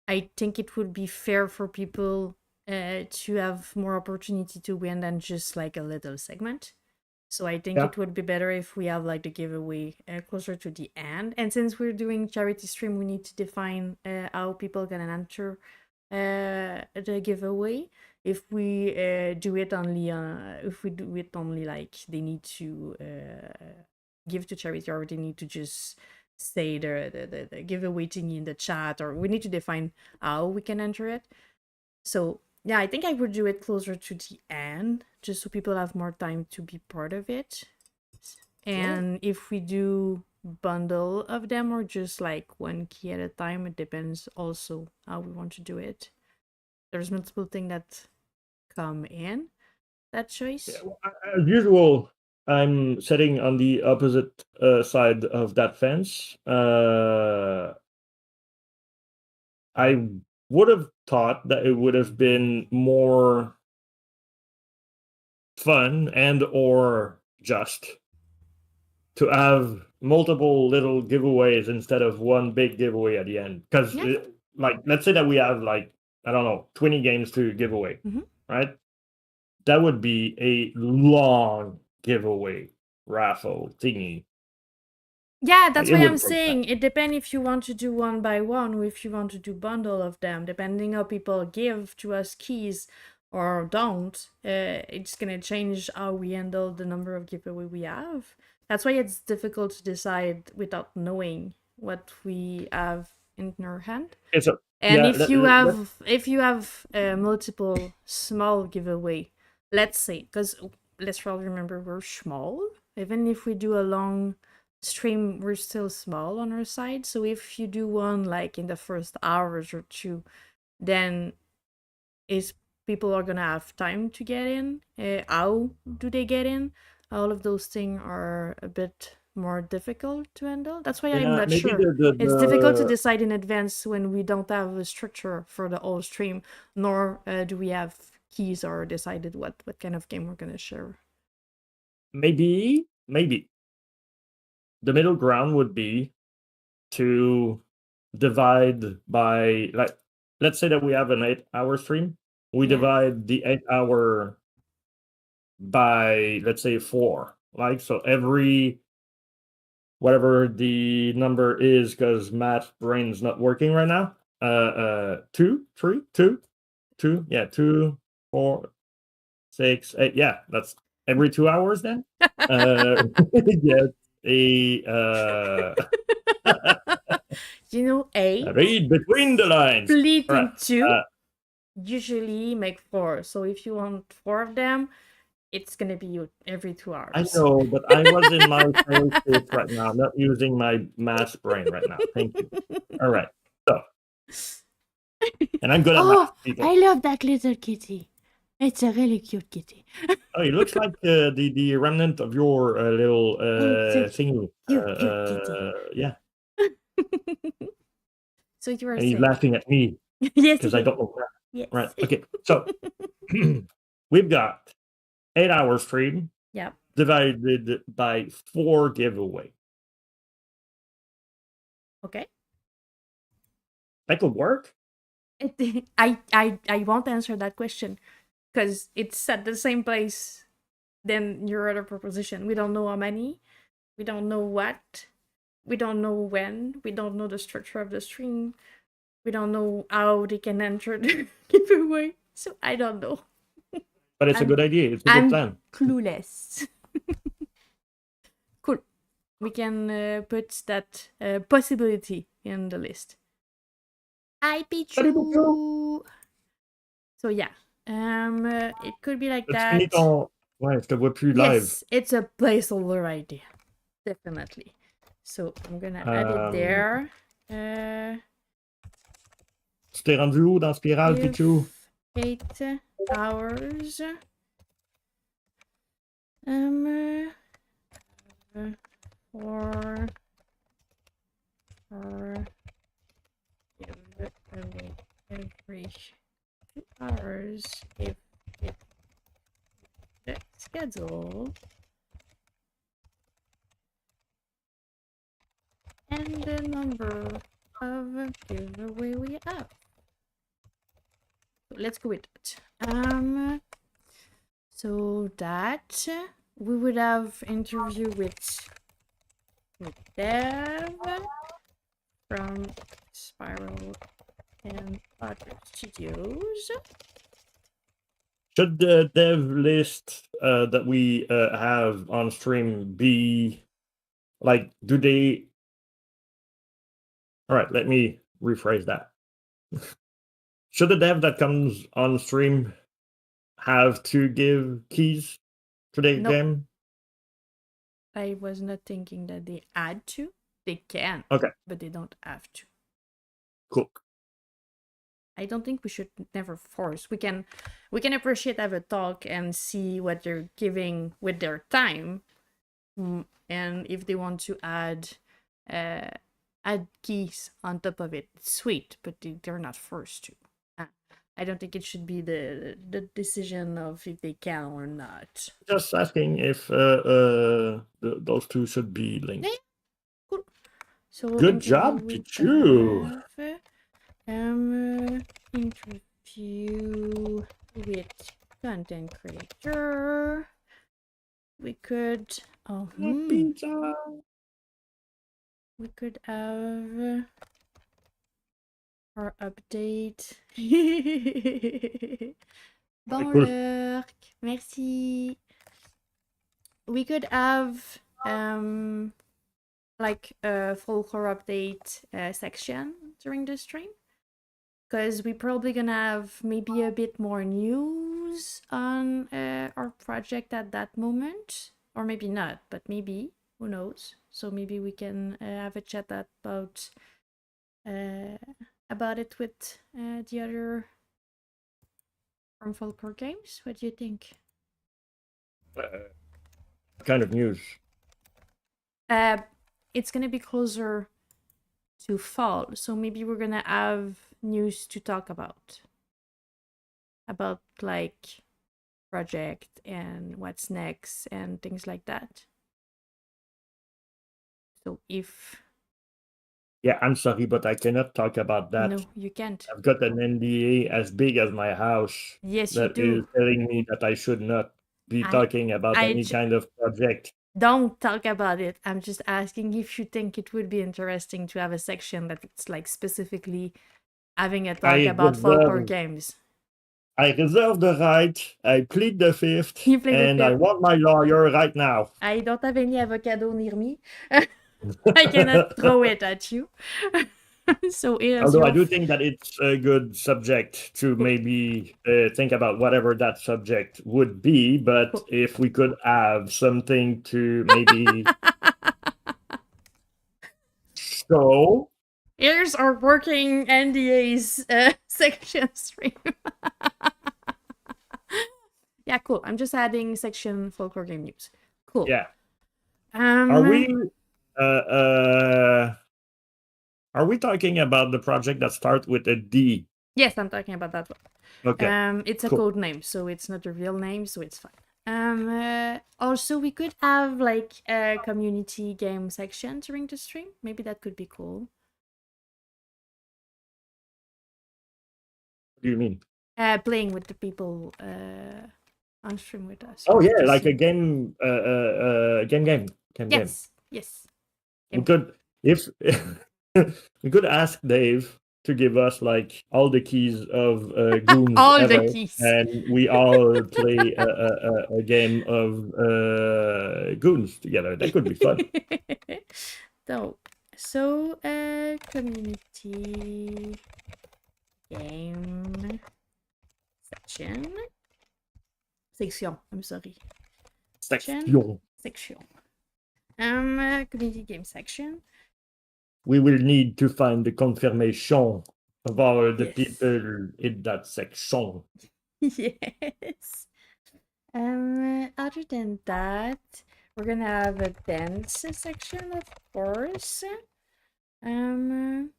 I think it would be fair for people to have more opportunity to win than just like a little segment. So I think Yeah. it would be better if we have like the giveaway closer to the end. And since we're doing charity stream, we need to define how people can enter the giveaway. If we do it only, if we do it only like they need to give to charity, or they need to just say the giveaway thingy in the chat, or we need to define how we can enter it. So yeah, I think I would do it closer to the end, just so people have more time to be part of it. And if we do bundle of them or just like one key at a time, it depends also how we want to do it. There's multiple things that come in that choice. Yeah, well, as usual, I'm sitting on the opposite side of that fence. I would have thought that it would have been more fun and or just to have multiple little giveaways instead of one big giveaway at the end. Because, Yeah. like, let's say that we have, like, I don't know, 20 games to give away, Mhm. right? That would be a long giveaway raffle thingy. Yeah, Like, that's it why I'm would take that. saying it depends if you want to do one by one or if you want to do bundle of them, depending how people give to us keys or don't. It's gonna change how we handle the number of giveaway we have. That's why it's difficult to decide without knowing what we have in our hand. Okay, so, And yeah, if you have multiple small giveaway, let's say, because let's probably remember we're small. Even if we do a long stream, we're still small on our side. So if you do one like in the first hours or two, then is people are gonna have time to get in? How do they get in? All of those things are a bit more difficult to handle. That's why I'm yeah, not maybe sure. It's difficult to decide in advance when we don't have a structure for the whole stream, nor do we have keys or decided what kind of game we're gonna share. maybe the middle ground would be to divide by, like, let's say that we have an 8-hour stream. We Yeah. divide the 8-hour by, let's say, 4. Like, so every whatever the number is, because Matt's brain's not working right now. 2, 3, 2, 2, yeah, 2, 4, 6, 8. Yeah, that's every 2 hours then. Get a You know, 8 read between the lines. split All right. in 2 usually make 4. So if you want 4 of them, it's gonna be every 2 I hours. know, but I was in my sales pitch right now, not using my math brain right now. Thank you. All right. So, and I'm good at Oh, math, people. I love that little kitty. It's a really cute kitty. Oh, it looks like the remnant of your little It's a thingy. cute kitty. Yeah, So you were and he's saying? laughing at me Yes, because I yes, don't know math. yes. Right. Okay. So we've got 8-hour stream Yeah. divided by 4 giveaway. Okay. That could work. I won't answer that question because it's at the same place than your other proposition. We don't know how many. We don't know what. We don't know when. We don't know the structure of the stream. We don't know how they can enter the giveaway. So I don't know. But it's a good idea. It's a good plan. Clueless. Cool. We can put that possibility in the list. Hi, Pichu. So yeah, it could be like Tu that. finis ton. Ouais, je te vois plus live. Yes, it's a placeholder idea, definitely. So I'm gonna add it there. Tu t'es rendu où dans Spirale, Pichou? 8 hours. For every 2 hours if it's scheduled. And the number of giveaway we have. Let's go with it. So that we would have interview with Dev from Spiral and other studios. Should the dev list that we have on stream be like, do they? All right, let me rephrase that. Should the dev that comes on stream have to give keys to the Nope. game? I was not thinking that they had to. They can. Okay. But they don't have to. Cool. I don't think we should never force. We can appreciate, have a talk and see what they're giving with their time. And if they want to add keys on top of it, it's sweet, but they're not forced to. I don't think it should be the decision of if they can or not. Just asking if those two should be linked. So we'll Good interview job, with Pichu. Dev. Interview with content creator. We could Pizza. we could have our update. Bon Cool. lurk. Merci. We could have like a folklore update section during the stream, because we're probably gonna have maybe a bit more news on our project at that moment, or maybe not, but maybe, who knows. So maybe we can have a chat about it with the other from folklore games. What do you think? Kind of news. It's gonna be closer to fall, so maybe we're gonna have news to talk about like project and what's next and things like that. So if Yeah, I'm sorry, but I cannot talk about that. no, you can't. I've got an NDA as big as my house Yes, you that is do. telling me that I should not be I talking about I any kind of project. don't talk about it. I'm just asking if you think it would be interesting to have a section that's like specifically having a talk about folklore games. I reserve the right, I plead the fifth, You play the and I fifth. want my lawyer right now. I don't have any avocado near me. I cannot throw it at you. So here's Although I your do think that it's a good subject to cool. maybe think about whatever that subject would be, but Cool. if we could have something to maybe show. Here's our working NDAs section stream. Yeah, cool. I'm just adding section folklore game news. Cool. Yeah. Are we talking about the project that starts with a D? Yes, I'm talking about that one. Okay. It's a Cool. code name, so it's not a real name, so it's fine. Also, we could have like a community game section during the stream. Maybe that could be cool. What do you mean? Playing with the people on stream with us. Oh like yeah, to like see. a game. Yes, yes. We could if we could ask Dave to give us like all the keys of goons All ever, the keys. and we all play a game of goons together. That could be fun. So community game section. I'm sorry. Section. Community game section. We will need to find the confirmation of all the Yes. people in that section. Yes. Other than that, we're gonna have a dance section, of course. We're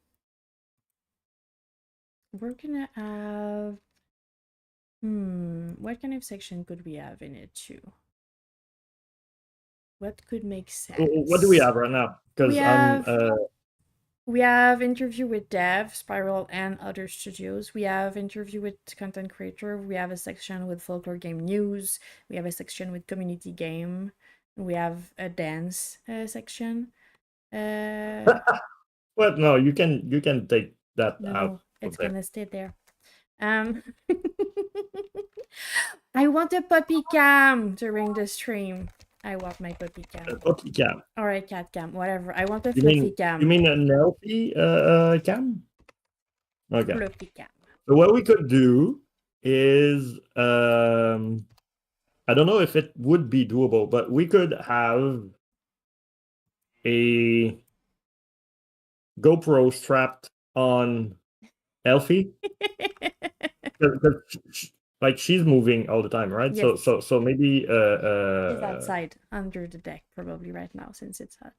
gonna have what kind of section could we have in it too? What could make sense? What do we have right now? Because we have interview with Dev, Spiral, and other studios. We have interview with content creator. We have a section with folklore game news. We have a section with community game. We have a dance section. well, no, you can take that No, out. it's There. gonna stay there. I want a puppy cam during the stream. I want my puppy cam. Puppy cam. Or a cat cam, whatever. I want a fluffy cam. You mean an healthy cam? Okay. Fluffy cam. So what we could do is I don't know if it would be doable, but we could have a GoPro strapped on Elfie. Like she's moving all the time, right? Yes. So maybe She's outside under the deck probably right now since it's hot.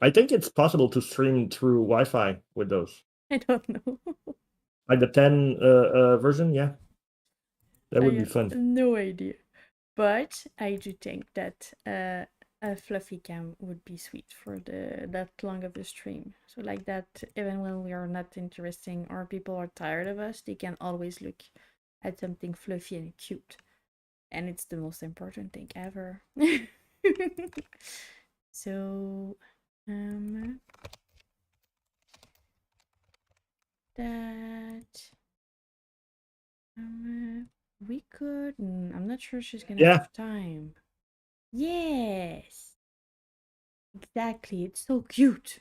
I think it's possible to stream through Wi-Fi with those. I don't know. Like the 10 version, yeah. That would be fun. No idea. But I do think that a fluffy cam would be sweet for that long of the stream. So like that, even when we are not interesting or people are tired of us, they can always look at something fluffy and cute. And it's the most important thing ever. So that we could I'm not sure she's gonna Yeah. have time. Yes, exactly, it's so cute.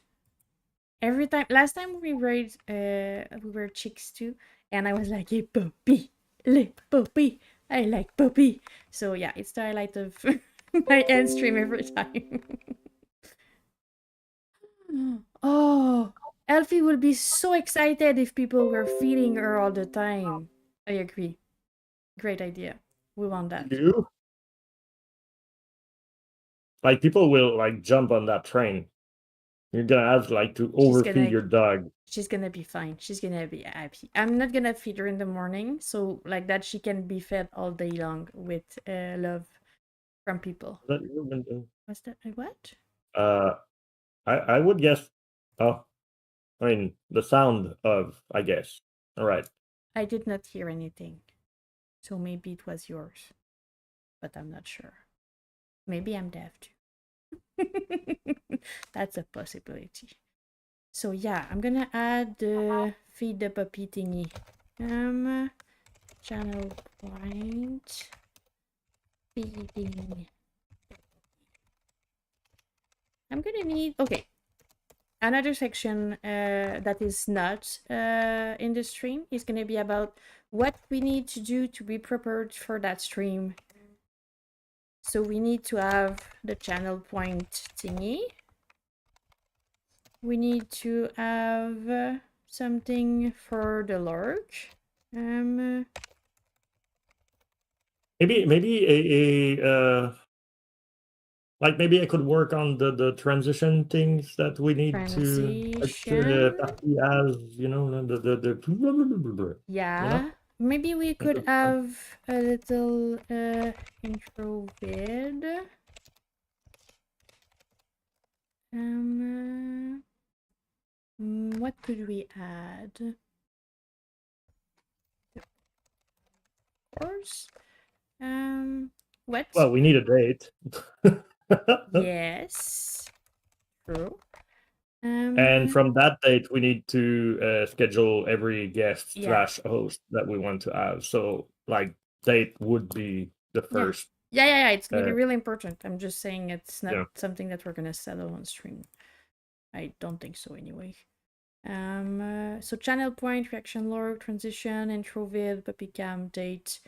Every time, last time we were chicks too, and I was like, "Hey, puppy, like puppy, I like puppy." So yeah, it's the highlight of my end stream every time. Oh, Elfie would be so excited if people were feeding her all the time. I agree. Great idea. We want that. You like people will like jump on that train. You're gonna have like to She's overfeed gonna your dog. she's gonna be fine. She's gonna be happy. I'm not gonna feed her in the morning, so like that she can be fed all day long with love from people. What's that? What? Uh, I would guess. Oh, I mean the sound of. I guess. All right. I did not hear anything, so maybe it was yours, but I'm not sure. Maybe I'm deaf too. That's a possibility. So yeah, I'm gonna add the feed the puppy thingy. Channel point feeding. I'm gonna need another section that is not in the stream is gonna be about what we need to do to be prepared for that stream. So we need to have the channel point thingy. We need to have something for the lurk. Maybe like maybe I could work on the transition things that we need to Transition. as you know the you know. Yeah. Maybe we could have a little intro vid. What could we add? Of course. What? Well, we need a date. Yes. True. And from that date, we need to schedule every guest Yeah. slash host that we want to have. So, like, date would be the Yeah. first. Yeah. It's gonna be Uh, really important. I'm just saying it's not yeah. something that we're gonna settle on stream. I don't think so anyway. So channel point, reaction log, transition, intro vid, puppy cam, date.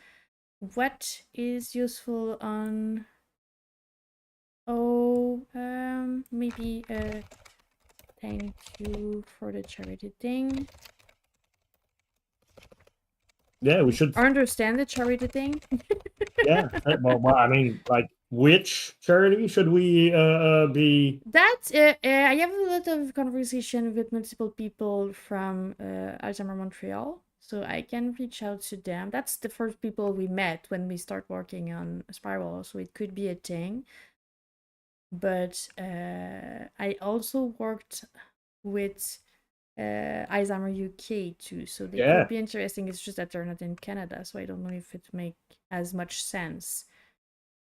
What is useful on? Oh, maybe thank you for the charity thing. Yeah, we should. I understand the charity thing. Yeah. Well, I mean, like, which charity should we be? That I have a lot of conversation with multiple people from Alzheimer Montreal, so I can reach out to them. That's the first people we met when we start working on Spiral, so it could be a thing. But I also worked with Alzheimer UK too, so they Yeah. could be interesting. It's just that they're not in Canada, so I don't know if it make as much sense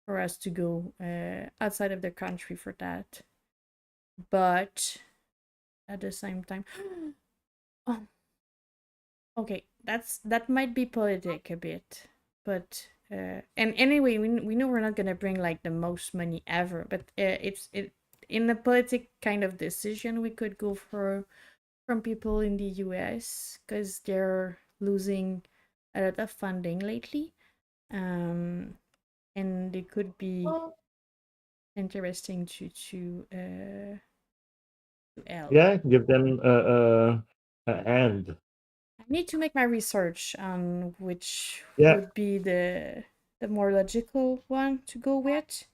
for us to go outside of the country for that. But at the same time, oh, okay, that might be politic a bit, but and anyway, we know we're not gonna bring like the most money ever, but it's in a politic kind of decision we could go for from people in the US because they're losing a lot of funding lately, and it could be interesting to help. Yeah. Give them a hand. I need to make my research on which Yeah. would be the more logical one to go with.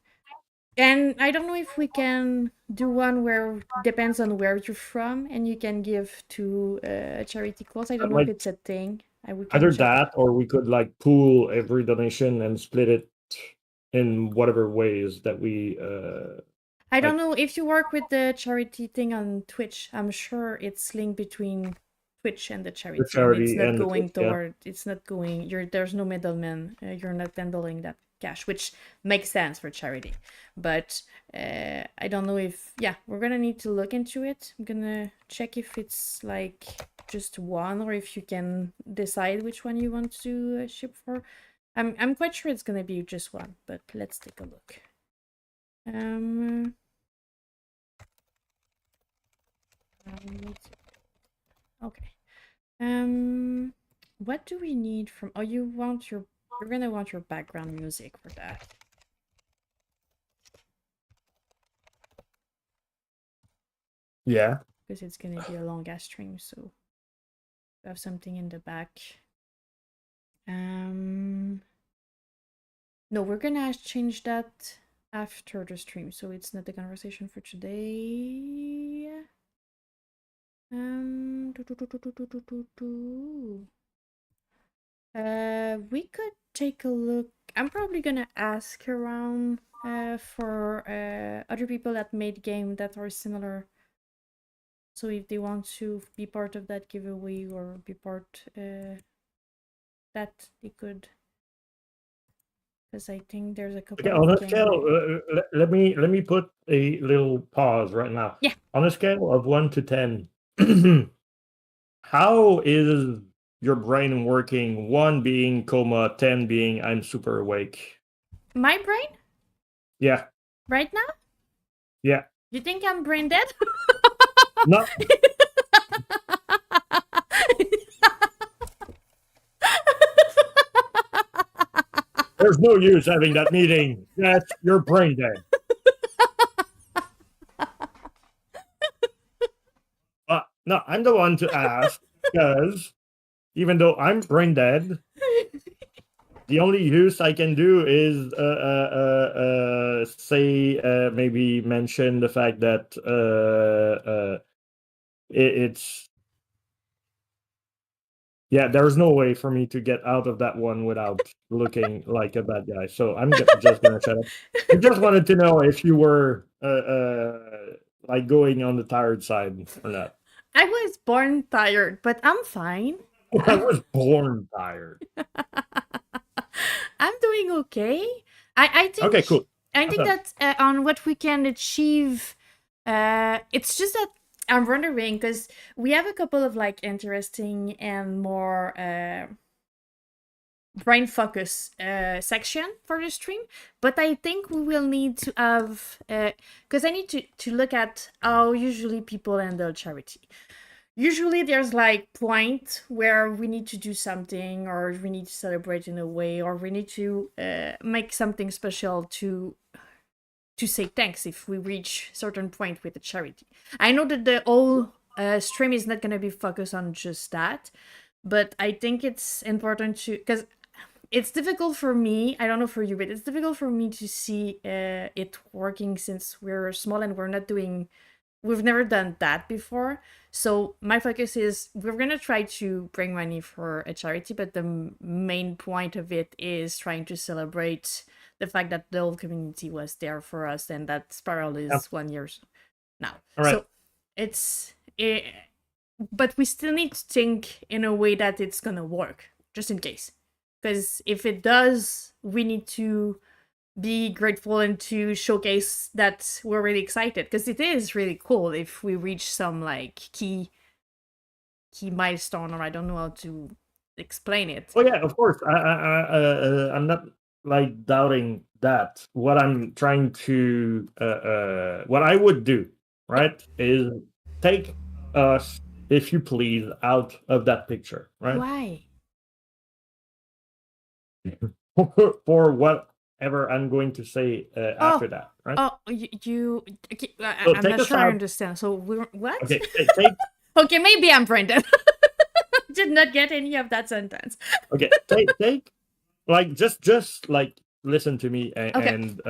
And I don't know if we can do one where depends on where you're from and you can give to a charity cause. I don't know if Like it's a thing. We can either check. that, or we could like pool every donation and split it in whatever ways that we I don't Like know if you work with the charity thing on Twitch. I'm sure it's linked between Twitch and the the charity, and it's charity not and the going Twitch, yeah. toward. It's not going. There's no middleman. You're not handling that cash, which makes sense for charity. But I don't know if. Yeah, we're gonna need to look into it. I'm gonna check if it's like just one, or if you can decide which one you want to ship for. I'm quite sure it's gonna be just one, but let's take a look. Um. Okay. What do we need from? Oh, you're gonna want your background music for that Yeah. because it's gonna be a long ass stream. So we have something in the back. Um, no, we're gonna change that after the stream, so it's not the conversation for today. Do. We could take a look. I'm probably gonna ask around for other people that made game that are similar. So if they want to be part of that giveaway or be part that they could, because I think there's a Okay, couple on of a scale, game. let me put a little pause right now. Yeah, On a scale of 1 to 10, how is your brain working? 1 being coma, 10 being I'm super awake. my brain Yeah, right now. yeah. You think I'm brain dead? No, there's no use having that meeting. Yes, you're brain dead. No, I'm the one to ask because even though I'm brain dead, the only use I can do is say maybe mention the fact that it's yeah. There's no way for me to get out of that one without looking like a bad guy. So I'm just gonna shut up. I just wanted to know if you were like going on the tired side or not. I was born tired, but I'm fine. I was born tired. I'm doing okay. I think Okay, cool. I think Awesome. that on what we can achieve, it's just that I'm wondering because we have a couple of like interesting and more brain focus section for the stream, but I think we will need to have because I need to look at how usually people handle charity. Usually there's like point where we need to do something or we need to celebrate in a way or we need to make something special to say thanks if we reach certain point with the charity. I know that the whole stream is not going to be focused on just that, but I think it's important to because it's difficult for me. I don't know for you, but it's difficult for me to see it working since we're small and we've never done that before. So my focus is we're gonna try to bring money for a charity, but the main point of it is trying to celebrate the fact that the whole community was there for us and that Spiral Yeah. is 1 year now. All right. So it's it, but we still need to think in a way that it's gonna work, just in case. Because if it does, we need to be grateful and to showcase that we're really excited because it is really cool if we reach some like key milestone or I don't know how to explain it. Oh yeah, of course. I'm not like doubting that. What I'm trying to what I would do, Yeah. right, is take us, if you please, out of that picture, right? Why? For whatever I'm going to say Oh, after that, right? oh, you okay, So I'm take not us sure I out. understand. So we're what? Okay, take Okay, maybe I'm Brendan. Did not get any of that sentence. okay, take like just like listen to me Okay. and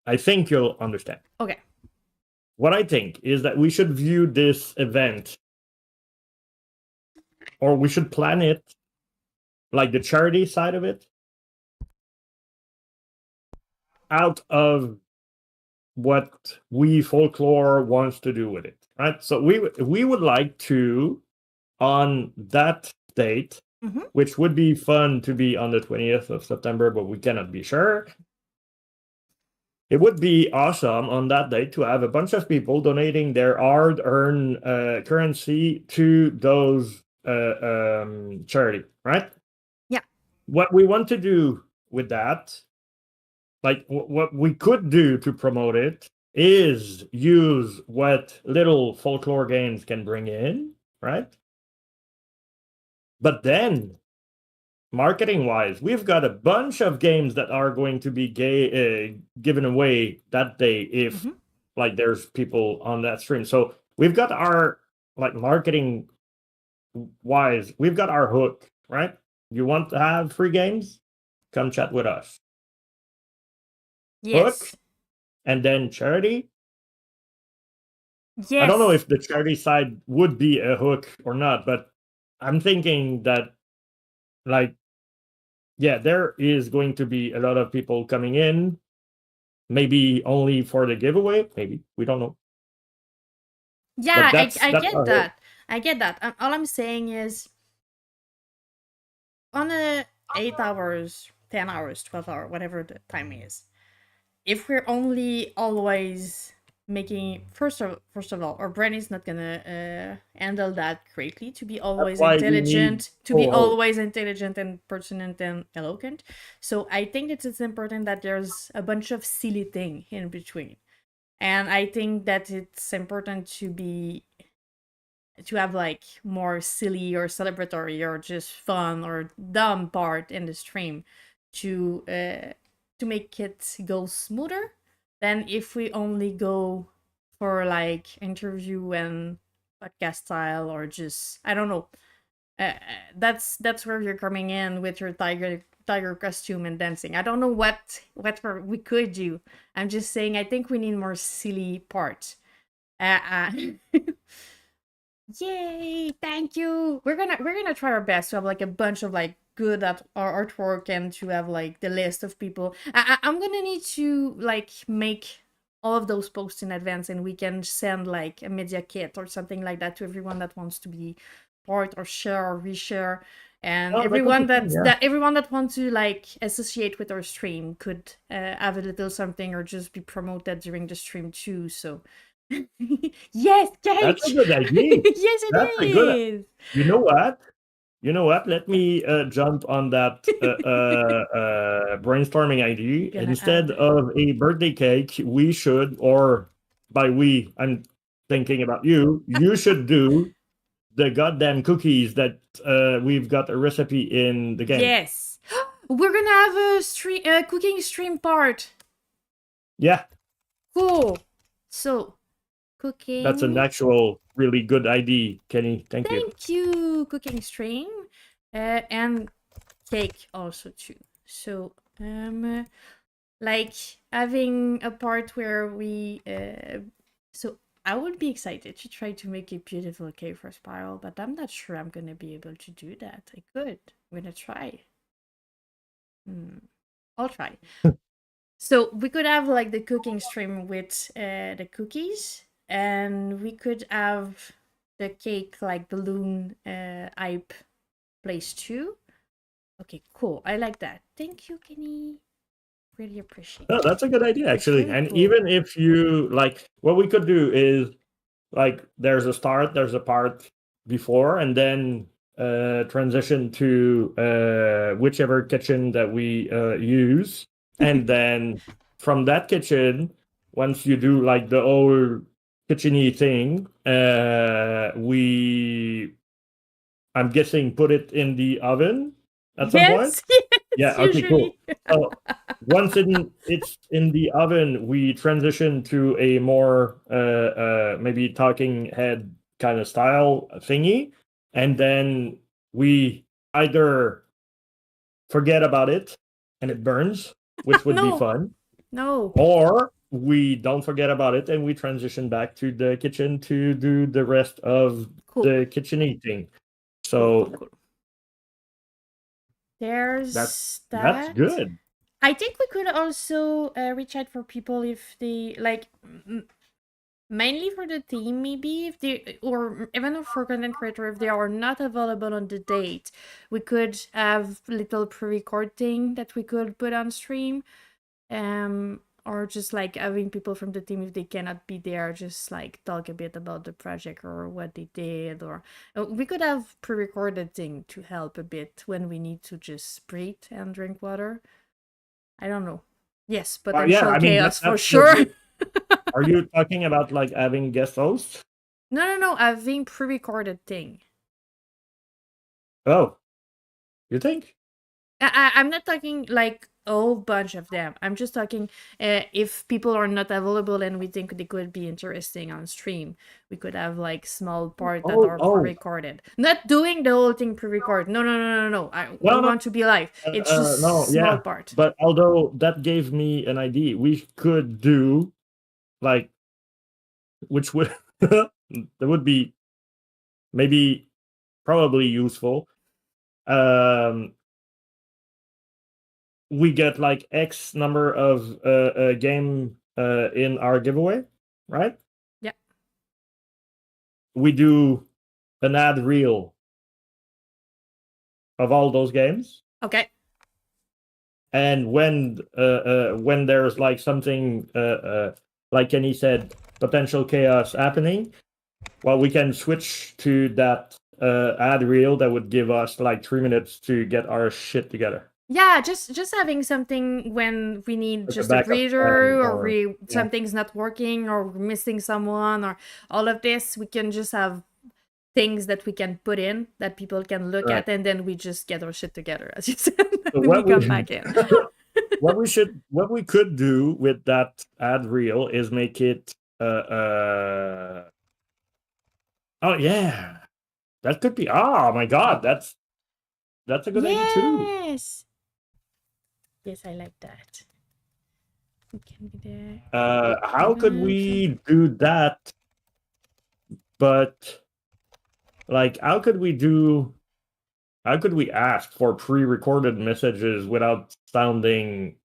I think you'll understand. Okay. What I think is that we should view this event, or we should plan it, like the charity side of it, out of what we folklore wants to do with it, right? So we would like to, on that date, Mhm. which would be fun to be on the 20th of September, but we cannot be sure. It would be awesome on that day to have a bunch of people donating their hard-earned currency to those charity, right? Yeah. What we want to do with that, like what we could do to promote it, is use what little folklore games can bring in, right? But then marketing wise, we've got a bunch of games that are going to be given away that day if Mhm. like there's people on that stream. So we've got our, like, marketing wise, we've got our hook, right? You want to have free games? Come chat with us. Hook Yes. and then charity. I don't know Yes. if the charity side would be a hook or not, but I'm thinking that, like, yeah, there is going to be a lot of people coming in. Maybe only for the giveaway. Maybe we don't know. But Yeah, I that's get our hope. that. I get that. All I'm saying is on a 8 hours, 10 hours, 12 hour, whatever the time is. If we're only always making first of all, our brain is not gonna handle that greatly to be That's always why we need intelligent, to be co-host. always intelligent and pertinent and eloquent. So I think it's important that there's a bunch of silly thing in between. And I think that it's important to have like more silly or celebratory or just fun or dumb part in the stream to make it go smoother than if we only go for like interview and podcast style or just I don't know. That's where you're coming in with your tiger costume and dancing. I don't know we could do. I'm just saying I think we need more silly part. Uh, Yay! Thank you. We're gonna try our best to have like a bunch of like good at our artwork and to have like the list of people. I'm gonna need to like make all of those posts in advance, and we can send like a media kit or something like that to everyone that wants to be part or share or reshare. And Oh, that could be fun. Yeah, everyone that wants to like associate with our stream could have a little something or just be promoted during the stream too. So yes, that's a cake! good idea. Yes, it That's a good. is! You know what? You know what? Let me jump on that brainstorming idea. Gonna Instead add. of a birthday cake, we should, or by we, I'm thinking about you. You should do the goddamn cookies that we've got a recipe in the game. Yes! We're gonna have a cooking stream part. Yeah, Cool. So, that's an cooking. actual really good idea, Kenny. Thank you. Thank you, cooking stream. And cake also too. So, like having a part where so I would be excited to try to make a beautiful cake for Spiral, but I'm not sure I'm gonna be able to do that. I could. I'm gonna try. I'll try. So we could have like the cooking stream with the cookies, and we could have the cake like balloon hype place too. Okay, cool. I like that. Thank you, Kenny. Really appreciate Oh, that. that's a good idea, It's actually. really And cool. even if you like, what we could do is, like, there's a start, there's a part before, and then transition to whichever kitchen that we use. And then from that kitchen, once you do like the old kitcheny thing, I'm guessing, put it in the oven at some point. Yes, yes, Yeah, okay, cool. usually. So once it's in the oven, we transition to a more maybe talking head kind of style thingy, and then we either forget about it and it burns, which would be No, fun, no. or we don't forget about it and we transition back to the kitchen to do the rest of Cool, the kitchen thing. cool, cool, So cool. that's There's that's that. good. I think we could also reach out for people if they like, mainly for the team, maybe if they, or even for content creator, if they are not available on the date, we could have little pre-record thing that we could put on stream, or just like having people from the team, if they cannot be there, just like talk a bit about the project or what they did, or we could have pre-recorded thing to help a bit when we need to just breathe and drink water. I don't know. Yes, Yeah, potential I mean chaos for that's the sure. are you talking about like having guest hosts? No, having pre-recorded thing. Oh, you think? I'm not talking like a whole bunch of them. I'm just talking if people are not available and we think they could be interesting on stream, we could have like small part that Oh, are oh, pre-recorded. Not doing the whole thing pre-record. No. We no, no, want to be live. It's no, just small yeah. part. But although that gave me an idea, we could do like, which would that would be maybe probably useful. Um, we get like X number of game in our giveaway, right? Yeah. We do an ad reel of all those games, Okay. and when there's like something like Kenny said, potential chaos happening, well, we can switch to that ad reel that would give us like 3 minutes to get our shit together, Yeah, just having something when we need like a just a backup plan, breather, or or yeah, something's not working, or we're missing someone, or all of this. We can just have things that we can put in that people can look right. at, and then we just get our shit together, as you said, So when we what come we back in. what we could do with that ad reel is make it oh yeah, that could be, oh my god, that's a good idea too. Yes. Yes, I like that. We can be there. How could we do that? But like, how could we ask for pre-recorded messages without sounding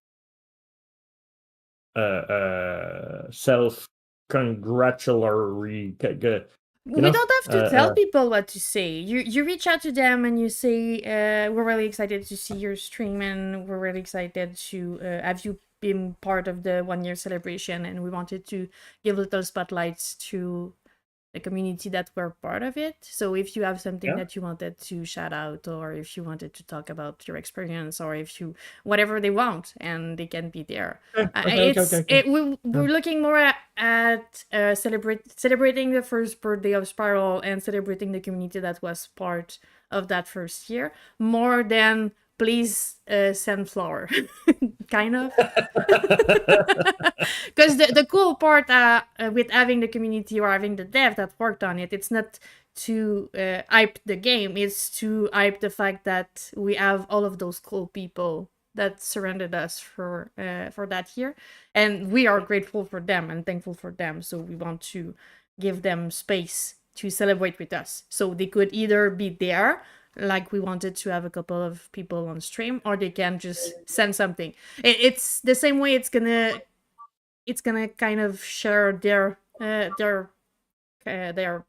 self-congratulatory? You We know? don't have to tell people what to say. You reach out to them and you say, "We're really excited to see your stream, and we're really excited to have you been part of the 1 year celebration, and we wanted to give little spotlights to the community that were part of it. So if you have something Yeah. that you wanted to shout out, or if you wanted to talk about your experience, or if you whatever they want, and they can be there. Okay. We're looking more at celebrating the first birthday of Spiral, and celebrating the community that was part of that first year, more than please send flower. Kind of. Because the cool part with having the community or having the dev that worked on it, it's not to hype the game, it's to hype the fact that we have all of those cool people that surrounded us for that year, and we are grateful for them and thankful for them, so we want to give them space to celebrate with us, so they could either be there, like we wanted to have a couple of people on stream, or they can just send something. It's the same way it's gonna kind of share their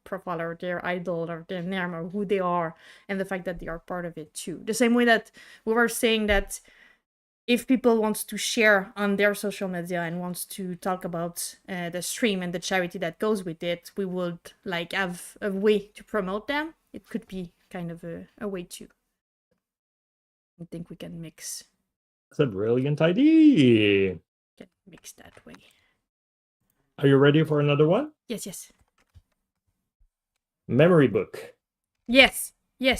profile, or their idol, or their name, or who they are, and the fact that they are part of it too. The same way that we were saying that if people wants to share on their social media and wants to talk about the stream and the charity that goes with it, we would like have a way to promote them. It could be kind of a way to. I think we can mix That's a brilliant idea. that way. Are you ready for another one? Yes. Memory book. Yes. I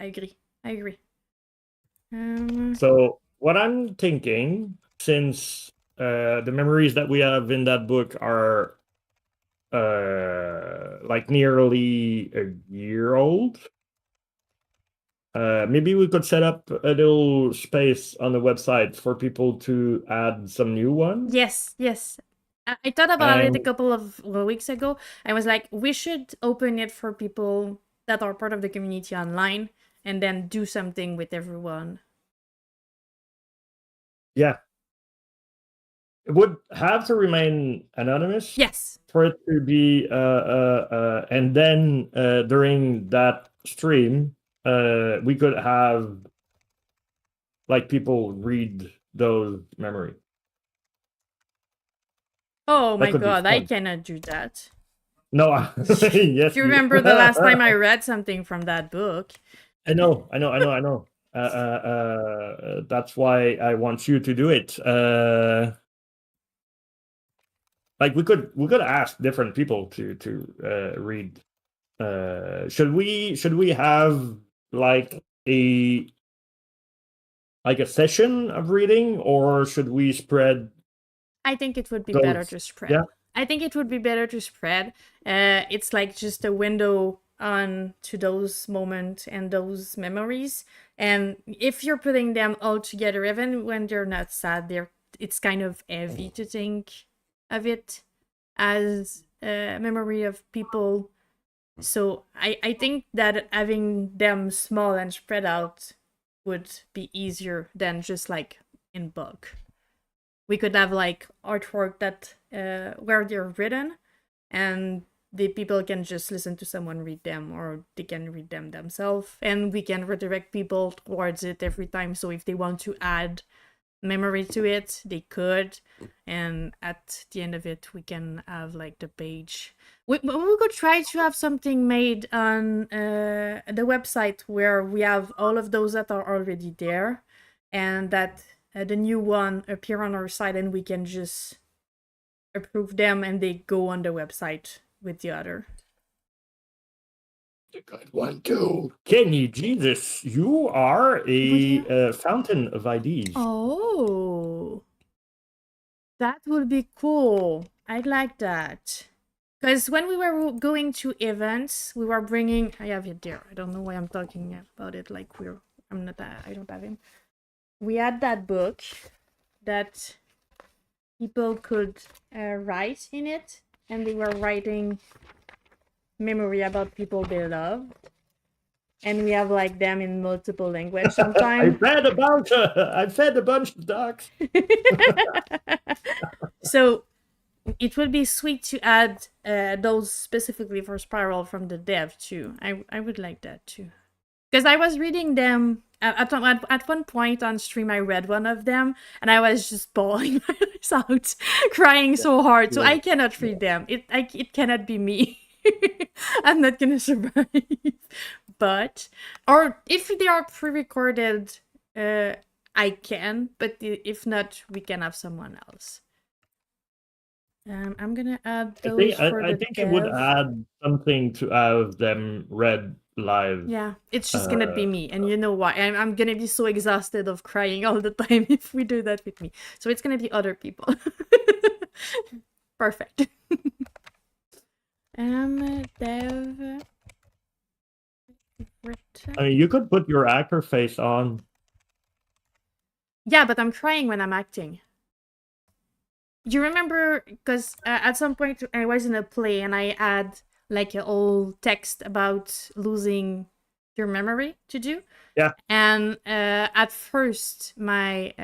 agree. So what I'm thinking, since the memories that we have in that book are like nearly a year old, maybe we could set up a little space on the website for people to add some new ones. Yes. I thought about it a And couple of weeks ago. I was like, we should open it for people that are part of the community online, and then do something with everyone. Yeah, it would have to remain anonymous Yes. for it to be and then during that stream we could have like people read those memory. Oh That my could be god, I fun. cannot do that. No. Do Yes, you you remember the last time I read something from that book? I know. That's why I want you to do it. Like we could ask different people to read. Should we have like a session of reading, or should we spread I think it would be better those? to spread. Yeah. I think it would be better to spread. It's like just a window on to those moments and those memories. And if you're putting them all together, even when they're not sad, it's kind of heavy to think of it as a memory of people. So I think that having them small and spread out would be easier than just like in bulk. We could have like artwork that where they're written, and the people can just listen to someone read them, or they can read them themselves, and we can redirect people towards it every time. So if they want to add memory to it, they could, and at the end of it we can have like the page. We could try to have something made on the website where we have all of those that are already there, and that the new one appear on our site, and we can just approve them and they go on the website with the other. The good one too. Kenny, Jesus, you are Would you? a fountain of ideas. Oh, that would be cool. I'd like that. Because when we were going to events, we were bringing. I have it there. I don't know why I'm talking about it like we're. I'm not. I don't have him. We had that book that people could write in it, and they were writing memory about people they loved, and we have like them in multiple language I sometimes. fed a bunch. I fed a bunch of ducks. So it would be sweet to add those specifically for Spiral from the dev too. I would like that too. Because I was reading them at one point on stream. I read one of them and I was just bawling my eyes out, crying so hard. So Yeah. I cannot read them. It cannot be me. I'm not gonna survive. But or if they are pre-recorded, I can. But if not, we can have someone else. I'm gonna add I think those I, for I the think it would dev. add something to have them read live. Yeah, it's just gonna Uh, be me, and you know why? I'm gonna be so exhausted of crying all the time if we do that with me. So it's gonna be other people. Perfect. Dev. I mean, you could put your actor face on. Yeah, but I'm crying when I'm acting. You remember? Because at some point I was in a play and I had like a whole text about losing your memory to do. Yeah. And at first, my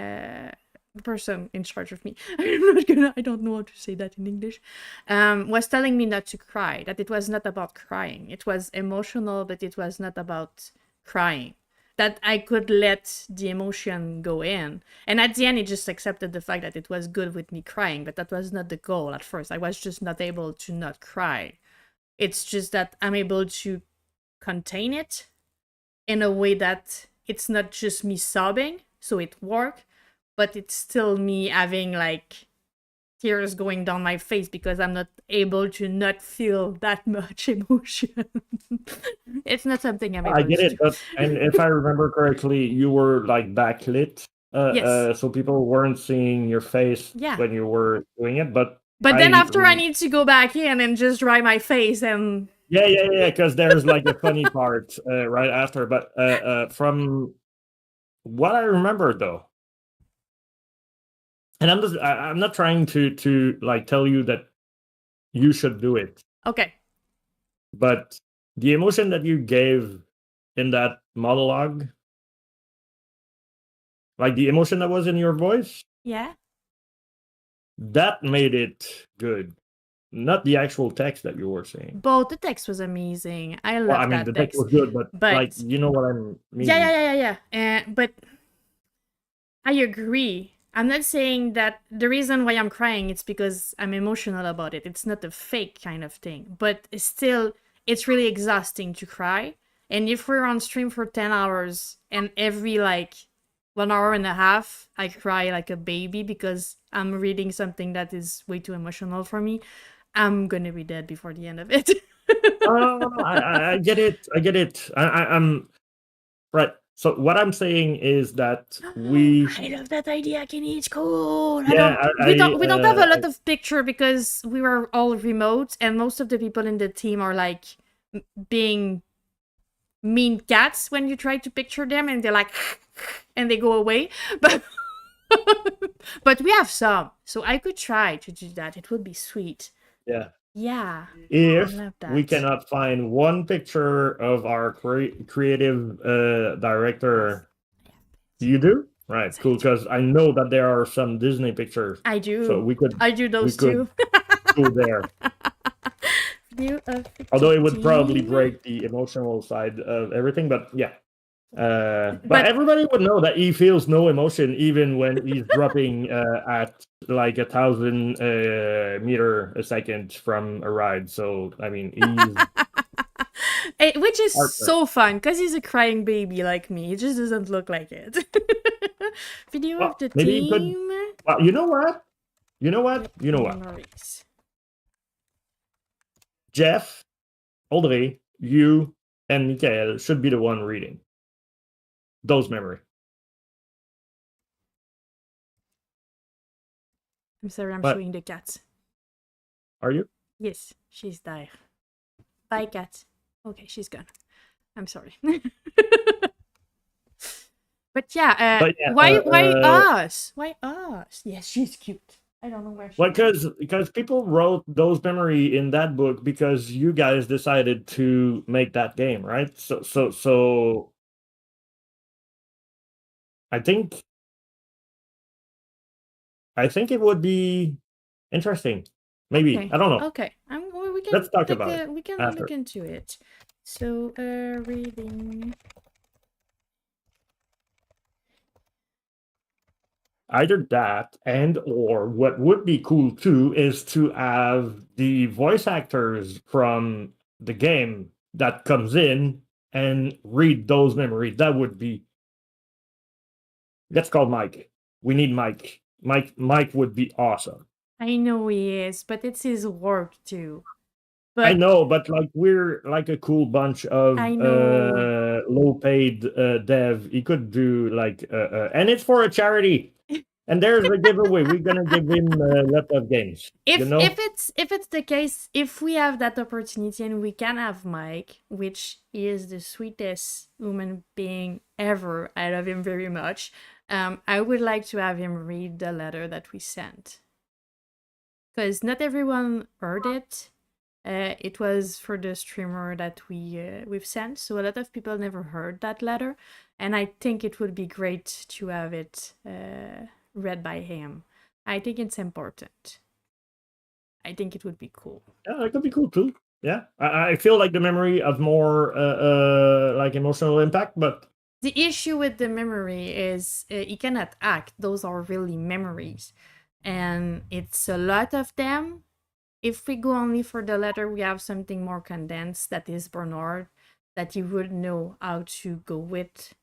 person in charge of me, I don't know how to say that in English, was telling me not to cry, that it was not about crying. It was emotional, but it was not about crying. That I could let the emotion go in. And at the end, it just accepted the fact that it was good with me crying, but that was not the goal at first. I was just not able to not cry. It's just that I'm able to contain it in a way that it's not just me sobbing, so it worked, but it's still me having like tears going down my face because I'm not able to not feel that much emotion. It's not something I'm I able get to it, do. but and if I remember correctly, you were like backlit, Yes. so people weren't seeing your face Yeah. when you were doing it. But But then I, after I need to go back in and just dry my face and yeah, because there's like a funny part right after. But from what I remember though, and I'm not trying to like tell you that you should do it, okay. but the emotion that you gave in that monologue like the emotion that was in your voice, Yeah. that made it good. Not the actual text that you were saying. Both the text was amazing. I Well, I love mean, that the text text. was good, but like, But you know what I mean? yeah. But I agree. I'm not saying that the reason why I'm crying it's because I'm emotional about it. It's not a fake kind of thing. But still, it's really exhausting to cry. And if we're on stream for 10 hours and every like 1 hour and a half, I cry like a baby because I'm reading something that is way too emotional for me, I'm gonna be dead before the end of it. Oh, I get it. I get it. I'm right. So what I'm saying is that we, I love that idea, Kenny. It's cool. I yeah, don't. We don't have a lot of picture because we were all remote, and most of the people in the team are like being mean cats when you try to picture them, and they're like, and they go away. But but we have some, so I could try to do that. It would be sweet. yeah. Yeah, I If love we that. cannot find one picture of our creative director, you do? Right, Yes, I cool. do. Because I know that there are some Disney pictures, I so do. we could I do we those could too. go there. View of Although the it would probably team. break the emotional side of everything, but yeah. But But everybody would know that he feels no emotion even when he's dropping at like 1,000 meter a second from a ride. So I mean, he's which is heartbroken. so fun because he's a crying baby like me. It just doesn't look like it. Video of Well, the maybe he could. team. Well, you know what? You know what? Yep, You know what? memories. Jeff, Audrey, you, and Michael should be the one reading those memories. I'm sorry, I'm But showing the cat. are you? Yes, she's there. Bye, cat. Okay, she's gone. I'm sorry. But yeah, But yeah, why us? Why us? Yes, she's cute. I don't know where she well, went. because people wrote those memory in that book because you guys decided to make that game, right? So I think it would be interesting. Maybe Okay, I don't know. okay. Well, we can Let's talk take about it a we can look after. into it. So, reading. Either that and or what would be cool too is to have the voice actors from the game that comes in and read those memories. That would be, let's call Mike. We need Mike. Mike would be awesome. I know he is, but it's his work too. I But know, but like we're like a cool bunch of I know. low paid dev. He could do like and it's for a charity. And there's a giveaway. We're gonna give him a lot of games. You know? If it's the case, if we have that opportunity and we can have Mike, which is the sweetest human being ever, I love him very much. I would like to have him read the letter that we sent because not everyone heard it. It was for the streamer that we've sent, so a lot of people never heard that letter, and I think it would be great to have it read by him. I think it's important. I think it would be cool. Yeah, that could be cool too. Yeah. I feel like the memory of more like emotional impact, but The issue with the memory is he cannot act. Those are really memories, and it's a lot of them. If we go only for the letter, we have something more condensed that is Bernard that you would know how to go with.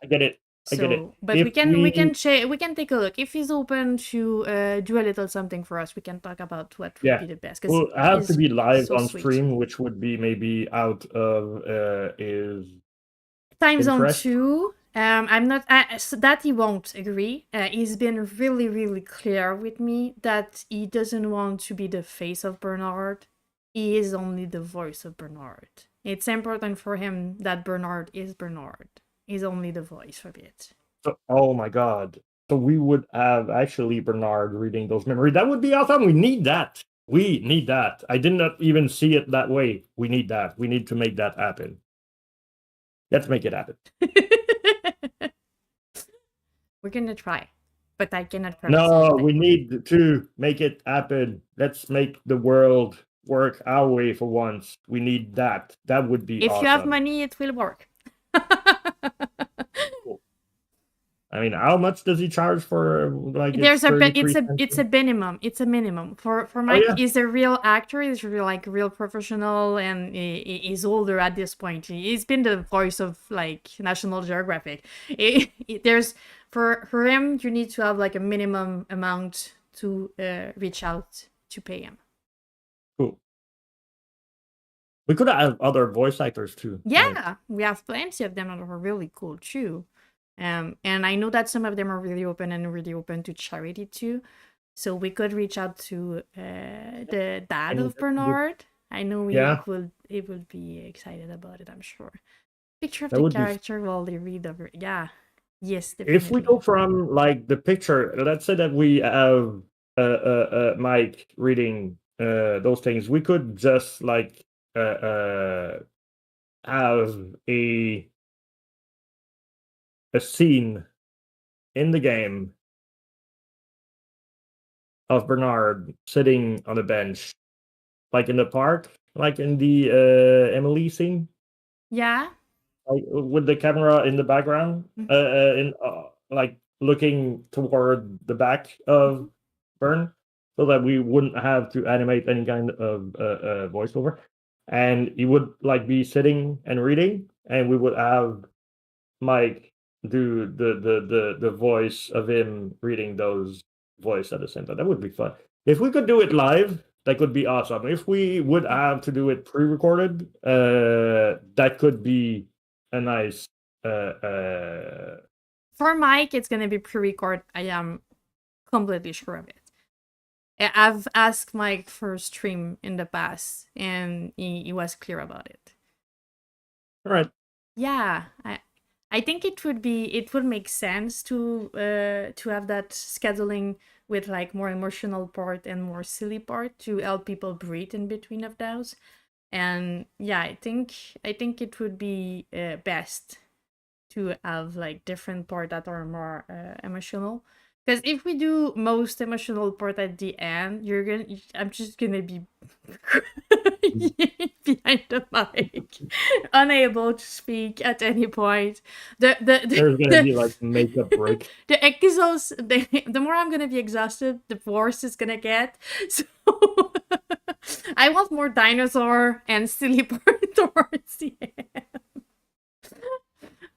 I get it. I get it. So, but If we we can take a look. If he's open to do a little something for us, we can talk about what would yeah, be the best because we'll have to he's be live so on sweet. stream, which would be maybe out of his Time zone interest. 2. I'm not so that he won't agree. He's been really, really clear with me that he doesn't want to be the face of Bernard. He is only the voice of Bernard. It's important for him that Bernard is Bernard. He's only the voice of it. So, oh my god. So we would have actually Bernard reading those memories. That would be awesome. We need that. We need that. I did not even see it that way. We need that. We need to make that happen. Let's make it happen. We're gonna try, but I cannot promise No, we anything. need to make it happen. Let's make the world work our way for once. We need that. That would be If you have awesome. money, it will work. Cool. I mean, how much does he charge for like it's There's a it's 33 a cents? it's a minimum. It's a minimum for Oh Mike. yeah, He's a real actor. He's real like real professional, and he's older at this point. He's been the voice of like National Geographic. There's for him, you need to have like a minimum amount to reach out to pay him. cool. We could have other voice actors too. Like, Yeah, we have plenty of them that are really cool too. And I know that some of them are really open to charity too. So we could reach out to the dad any, of Bernard. I know yeah, he would be excited about it, I'm sure. Picture of that the would be. character while they read over. Yeah. Yes, If we definitely. go from like the picture, let's say that we have Mike reading those things, we could just like have a scene in the game of Bernard sitting on a bench, like in the park, like in the Emily scene, Yeah. like with the camera in the background, Mhm. in like looking toward the back of Mhm. Bern, so that we wouldn't have to animate any kind of voiceover, and he would like be sitting and reading, and we would have Mike do the voice of him reading those voice at the same time. That would be fun. If we could do it live, that could be awesome. If we would Yeah. have to do it pre-recorded, that could be a nice For Mike, it's gonna be pre-record. I am completely sure of it. I've asked Mike for a stream in the past, and he was clear about it. all right. Yeah, I think it would make sense to have that scheduling with like more emotional part and more silly part to help people breathe in between of those. And yeah, I think it would be best to have like different part that are more emotional. Because if we do most emotional part at the end, I'm just gonna be behind the mic, unable to speak at any point. There's gonna The be like makeup break. the exhaust the more I'm gonna be exhausted, the worse it's gonna get. So I want more dinosaur and silly part towards the end.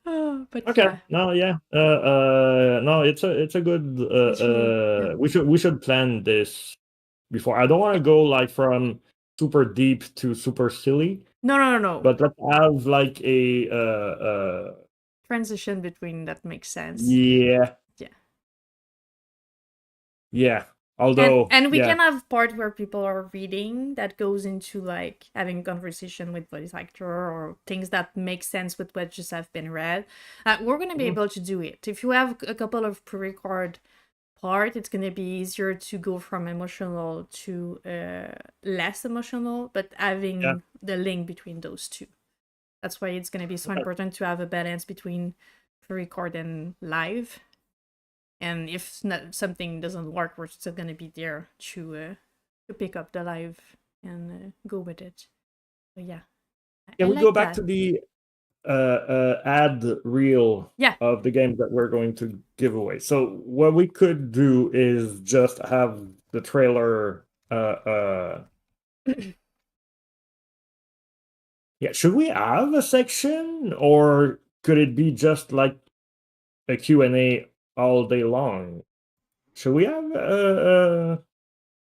But Okay. yeah, No, yeah. No, it's a good. it's really yeah. We should plan this before. I don't want to go like from super deep to super silly, No. but let's have like a Transition between that makes sense. yeah, Yeah. yeah. Although, And we yeah, can have part where people are reading that goes into like having conversation with voice actor or things that make sense with what just have been read. We're gonna be mhm, able to do it. If you have a couple of pre-record part, it's gonna be easier to go from emotional to less emotional, but yeah. having the link between those two. That's why it's gonna be so Okay. important to have a balance between pre-record and live. And if something doesn't work, we're still gonna be there to pick up the live and go with it. But yeah, I Can we go like back that. to the ad reel Yeah. of the games that we're going to give away? So what we could do is just have the trailer. Yeah, should we have a section, or could it be just like a Q&A all day long? Should we have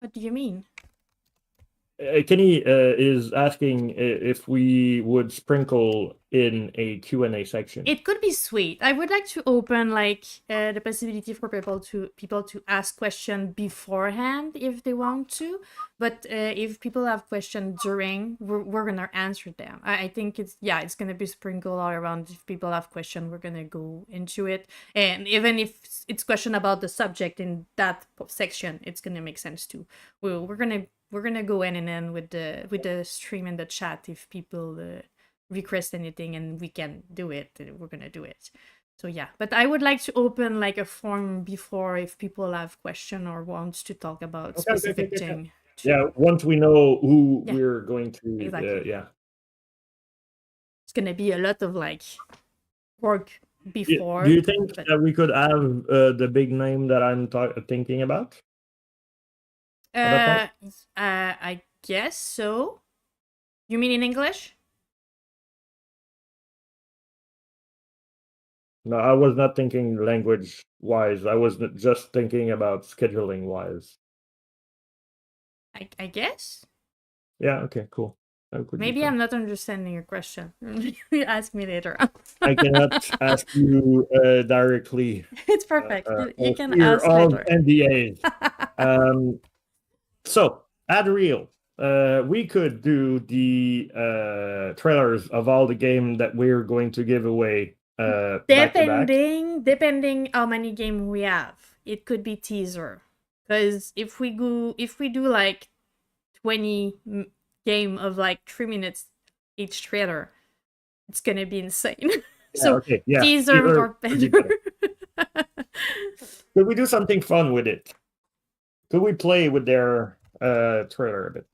What do you mean? Kenny is asking if we would sprinkle in a Q&A section. It could be sweet. I would like to open like the possibility for people to ask question beforehand if they want to, but if people have question during, we're gonna answer them. I think it's gonna be sprinkled all around. If people have question, we're gonna go into it, and even if it's question about the subject in that section, it's gonna make sense too. We're gonna go in and then with the stream and the chat if people request anything and we can do it, we're gonna do it. So yeah, but I would like to open like a form before if people have question or wants to talk about Okay, okay, okay, specific okay. thing Yeah, to once we know who yeah, we're going to, exactly. yeah. It's gonna be a lot of like work Do before, you think but that we could have the big name that I'm thinking about at that point? uh, I guess so. You mean in English? No, I was not thinking language wise. I was just thinking about scheduling wise. I guess. Yeah, okay, cool. That could be Maybe fun. I'm not understanding your question. You ask me later. I cannot ask you directly It's perfect. You for can fear ask of later. NDAs. So, add real. We could do the trailers of all the game that we're going to give away back to back. Depending how many game we have, it could be teaser. Because if we do like 20 game of like 3 minutes each trailer, it's gonna be insane. Yeah, So okay, yeah. teaser Teaser or would be better. better. Could we do something fun with it? Could we play with their trailer a bit?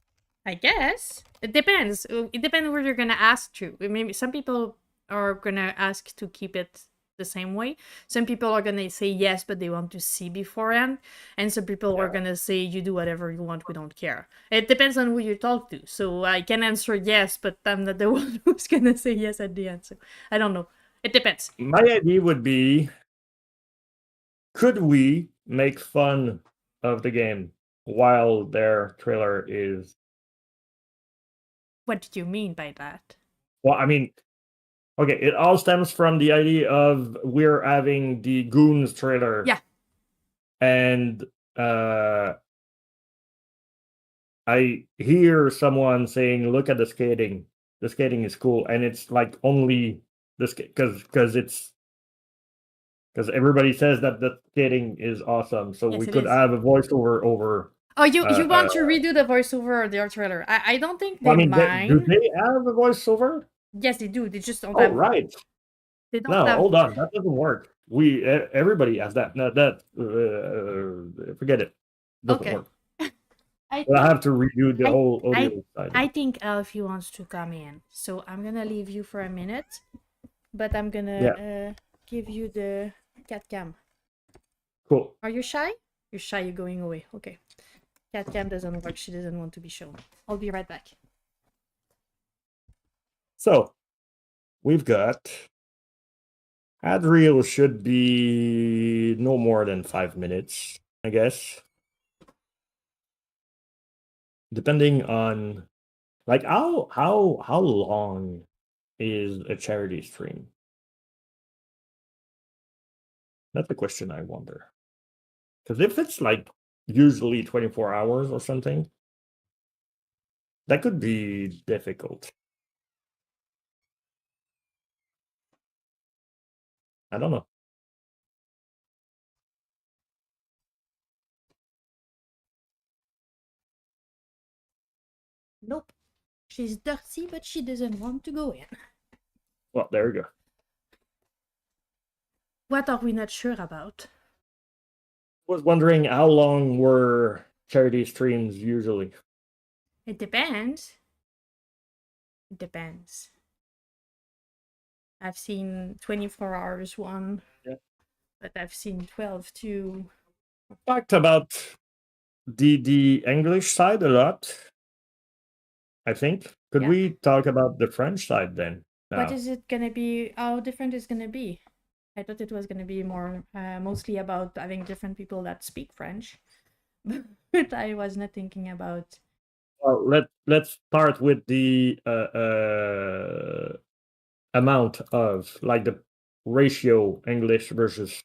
I guess it depends. It depends what you're gonna ask to. Maybe some people are gonna ask to keep it the same way. Some people are gonna say yes, but they want to see beforehand, and some people are Yeah. gonna say you do whatever you want. We don't care. It depends on who you talk to. So I can answer yes, but I'm not the one who's gonna say yes at the end. So I don't know. It depends. My idea would be, could we make fun of the game while their trailer is, What did you mean by that? well, I mean, okay, it all stems from the idea of we're having the Goons trailer, Yeah. and I hear someone saying, "Look at the skating. The skating is cool," and it's like only this because it's because everybody says that the skating is awesome. So Yes, we it could is. have a voiceover over. Oh, Uh, you uh, want to redo the voiceover or their trailer? I don't think I they mean, do mind. they have a voiceover? Yes, they do. They just don't Oh, have. right. They don't No, have. hold on. That doesn't work. Everybody has that. No, that forget it. Doesn't Okay. work. I But I think have to redo the I whole I audio side of I it. think Alfie wants to come in, so I'm gonna leave you for a minute, but I'm gonna Yeah, give you the cat cam. cool. Are you shy? You're shy. You're going away. Okay. Cat cam doesn't work. She doesn't want to be shown. I'll be right back. So we've got ad reel should be no more than 5 minutes, I guess. Depending on like how long is a charity stream? That's the question I wonder. Because if it's like usually 24 hours or something, that could be difficult. I don't know. Nope. She's dirty, but she doesn't want to go in. Well, there you go. What are we not sure about? Was wondering how long were charity streams usually? It depends. It depends. I've seen 24 hours one, Yeah. but I've seen 12 too. Talked about the English side a lot, I think. Could Yeah. we talk about the French side then? What Now, is it gonna be? How different is gonna be? I thought it was gonna be more mostly about having different people that speak French, but I was not thinking about. well, let's start with the amount of like the ratio English versus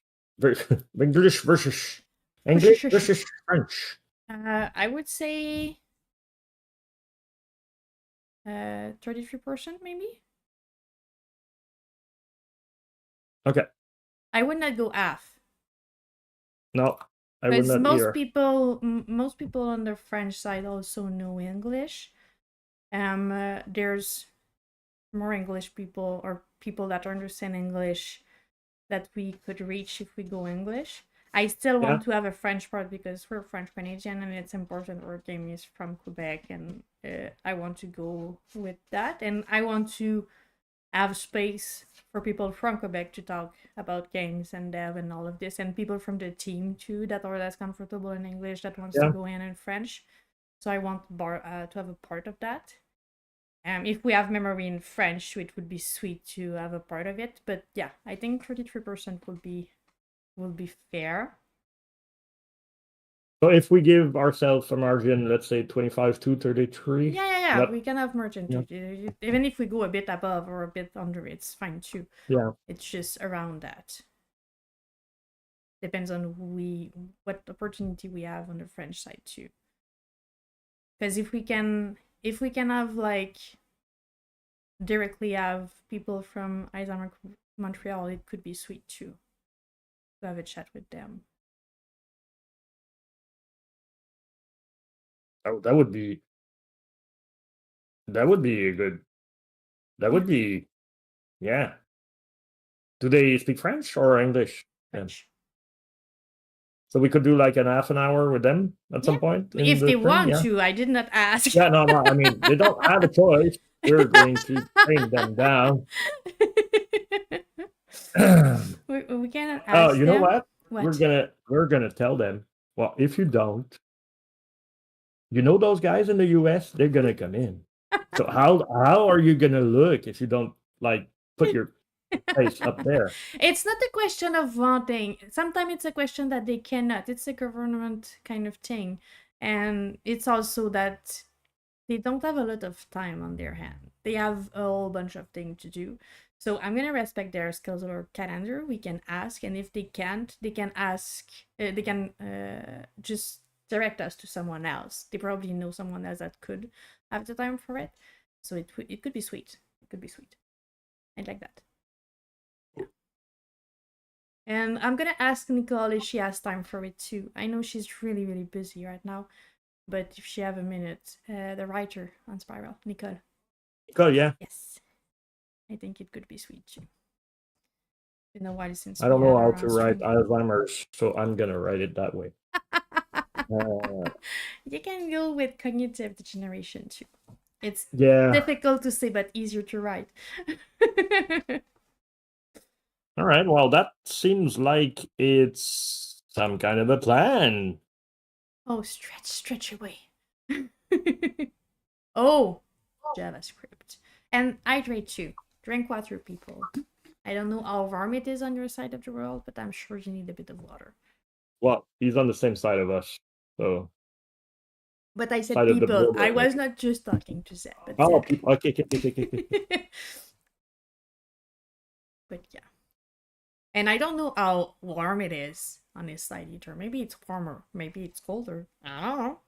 English versus English versus French. I would say 33% maybe. Okay, I would not go half no, I would because not either. most people on the French side also know English. There's more English people or people that understand English that we could reach if we go English. I still Yeah. want to have a French part because we're French Canadian and it's important our game is from Quebec, and I want to go with that, and I want to have space for people from Quebec to talk about games and dev and all of this, and people from the team too that are less comfortable in English that wants to Yeah. go in French. So I want to have a part of that. If we have memory in French, it would be sweet to have a part of it. But yeah, I think 33% will be fair. So if we give ourselves a margin, let's say 25 to 33. Yeah. We can have merchant Yeah. too. Even if we go a bit above or a bit under, it's fine too. Yeah. It's just around that. Depends on what opportunity we have on the French side too. Because if we can have like directly have people from Alzheimer Montreal, it could be sweet too to have a chat with them. That would be a good. That would be, yeah. Do they speak French or English? French. So we could do like an half an hour with them at some point in If the they spring. want Yeah. to. I did not ask. Yeah. No. I mean, they don't have a choice. We're going to train them down. we cannot Oh, ask you know them. what? What? We're gonna tell them. Well, if you don't, those guys in the US, they're gonna come in. So how are you gonna look if you don't like put your face up there? It's not a question of wanting. Sometimes it's a question that they cannot. It's a government kind of thing. And it's also that they don't have a lot of time on their hand. They have a whole bunch of things to do. So I'm gonna respect their schedules or calendar. We can ask, and if they can't, they can ask. They can just direct us to someone else. They probably know someone else that could have the time for it. So it could be sweet. It could be sweet. I like that. Yeah. And I'm gonna ask Nicole if she has time for it too. I know she's really busy right now, but if she have a minute, the writer on Spiral, Nicole. Oh yeah. Yes, I think it could be sweet too. Been a while since I we don't know had how her to on write stream. Alzheimer's, so I'm gonna write it that way. You can go with cognitive degeneration too. It's Yeah. difficult to say, but easier to write. All right. Well, that seems like it's some kind of a plan. Oh, stretch away. Oh, JavaScript. And hydrate too. Drink water, people. I don't know how warm it is on your side of the world, but I'm sure you need a bit of water. Well, he's on the same side of us, so But I said side of the people. border, I was maybe. not just talking to Zed, but Oh, Zed. people. Okay. But yeah. And I don't know how warm it is on his side either. Maybe it's warmer. Maybe it's colder. I don't know.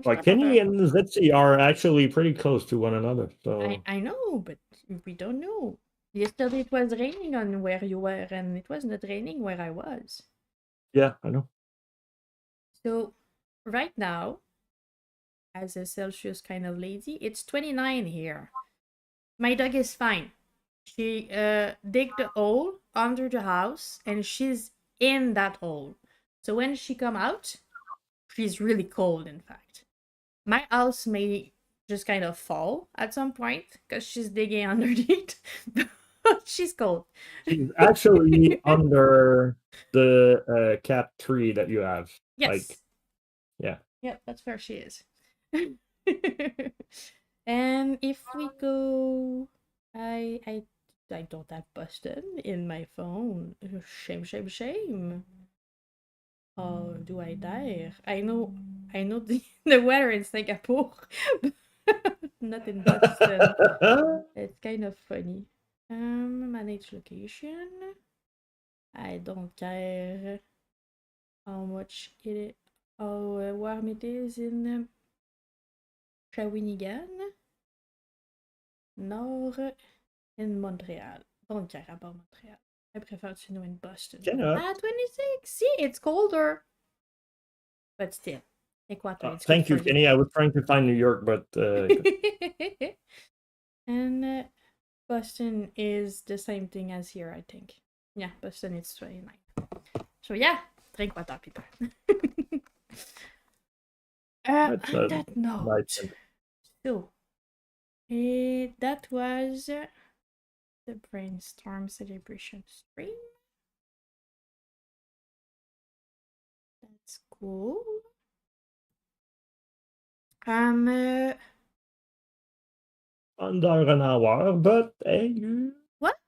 Like Kenny and Zetzi are actually pretty close to one another. So I know, but we don't know. Yesterday it was raining on where you were, and it was not raining where I was. yeah, I know. So right now, as a Celsius kind of lady, it's 29 here. My dog is fine. She digged a hole under the house, and she's in that hole. So when she come out, she's really cold, in fact. My house may just kind of fall at some point because she's digging underneath. But she's cold. She's actually under the cat tree that you have. Like, Yes. yeah. Yep, that's where she is. And if we go, I don't have Boston in my phone. Shame. Oh, do I dare? I know the weather in Singapore, but not in Boston. It's kind of funny. Manage location. I don't care how much how warm it is in Shawinigan, nor in Montreal. Don't care about Montreal. I prefer to know in Boston. Cannot. 26. See, it's colder. But still, Equator, it's good Thank you, for you. Kenny. I was trying to find New York, but And Boston is the same thing as here, I think. Yeah, Boston is 29. So yeah, drink water, people. That's On a that nice note, one. so that was the brainstorm celebration stream. That's cool. Uh, Under an hour, but hey, what?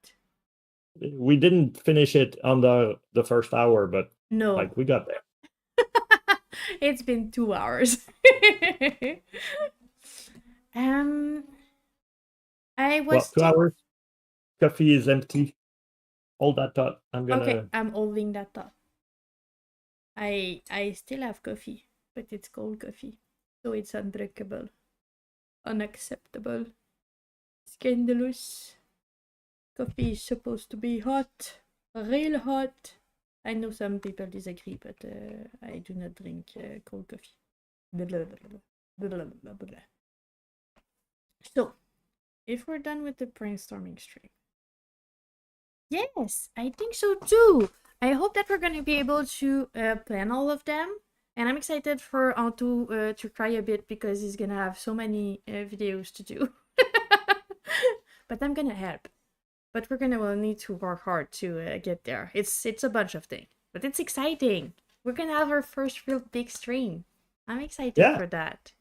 we didn't finish it under the first hour, but No. like we got there. It's been 2 hours. um, I Well, was 2 hours. think. Coffee is empty. Hold that thought. I'm Okay, gonna. I'm holding that thought. I still have coffee, but it's cold coffee, so it's undrinkable, unacceptable, scandalous. Coffee is supposed to be hot, real hot. I know some people disagree, but I do not drink cold coffee. Blah, blah, blah, blah, blah, blah, blah, blah. So, if we're done with the brainstorming stream, yes, I think so too. I hope that we're going to be able to plan all of them. And I'm excited for Anto to cry a bit because he's going to have so many videos to do. But I'm going to help. But we're going to need to work hard to get there. It's a bunch of things. But it's exciting. We're going to have our first real big stream. I'm excited Yeah, for that.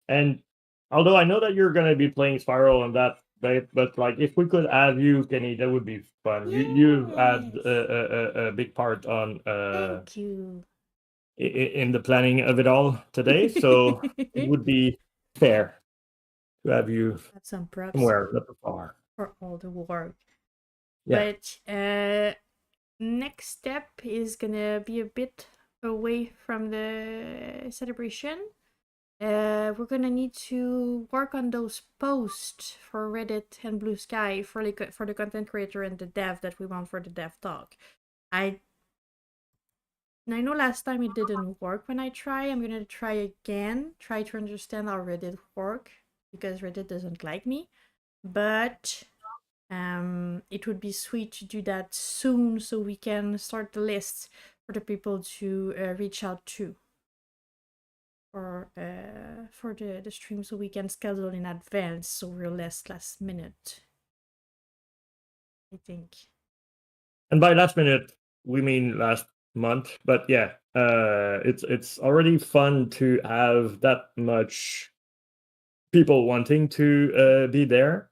and although I know that you're gonna be playing Spiral on that, right? But like, if we could have you, Kenny, that would be fun. You've had Yes. a big part on Thank you. in the planning of it all today, so it would be fair to have you Got some props somewhere not too far. for all the work. Yeah, But next step is gonna be a bit away from the celebration. We're gonna need to work on those posts for Reddit and Blue Sky for the content creator and the dev that we want for the dev talk. I know last time it didn't work when I try. I'm gonna try again. Try to understand how Reddit work because Reddit doesn't like me. But it would be sweet to do that soon so we can start the list for the people to reach out to for the stream so we can schedule in advance so we're last minute, I think. and by last minute we mean last month. But yeah, it's already fun to have that much people wanting to be there.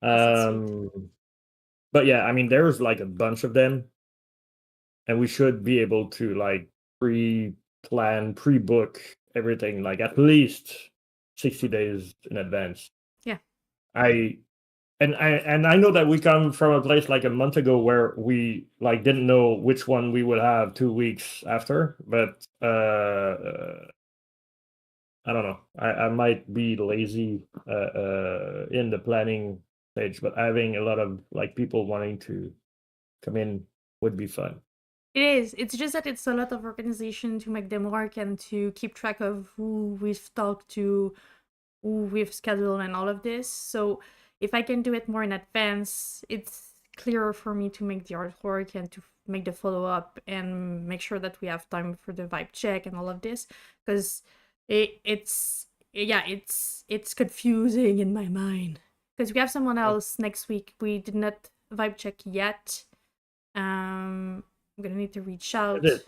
Yes, it's sweet. But yeah, I mean, there's like a bunch of them, and we should be able to like pre-plan, pre-book everything like at least 60 days in advance. Yeah. I know that we come from a place like a month ago where we like didn't know which one we would have 2 weeks after, but I don't know. I might be lazy in the planning stage, but having a lot of like people wanting to come in would be fun. It is. It's just that it's a lot of organization to make them work and to keep track of who we've talked to, who we've scheduled, and all of this. So if I can do it more in advance, it's clearer for me to make the artwork and to make the follow up and make sure that we have time for the vibe check and all of this. Because it's yeah, it's confusing in my mind. Because we have someone else next week. We did not vibe check yet. I'm gonna need to reach out. It is.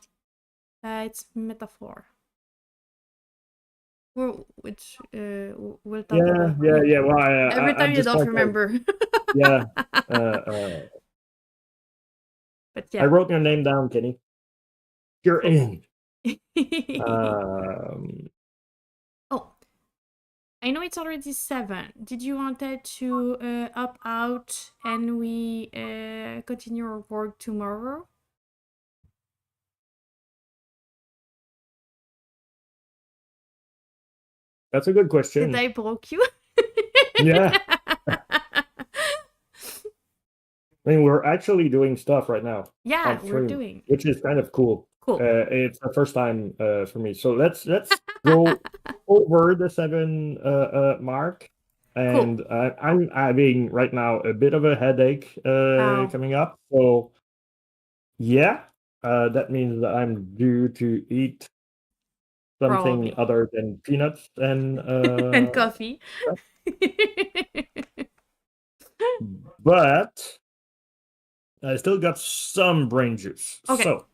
It's metaphor. Which we'll talk Yeah, about. yeah. Well, Every time at you this don't point, remember. yeah. But I yeah. wrote your name down, Kenny. You're in. Um, Oh, I know it's already 7. Did you want to opt out and we continue our work tomorrow? that's a good Did question. I broke you? Yeah. I mean, we're actually doing stuff right now Yeah, on we're stream, doing. which is kind of cool. Cool. It's the first time for me. So let's go over the 7 mark. Cool. and I'm having right now a bit of a headache Oh, coming up. So yeah, that means that I'm due to eat something probably. other than peanuts and And coffee. but I still got some brain juice. Okay, So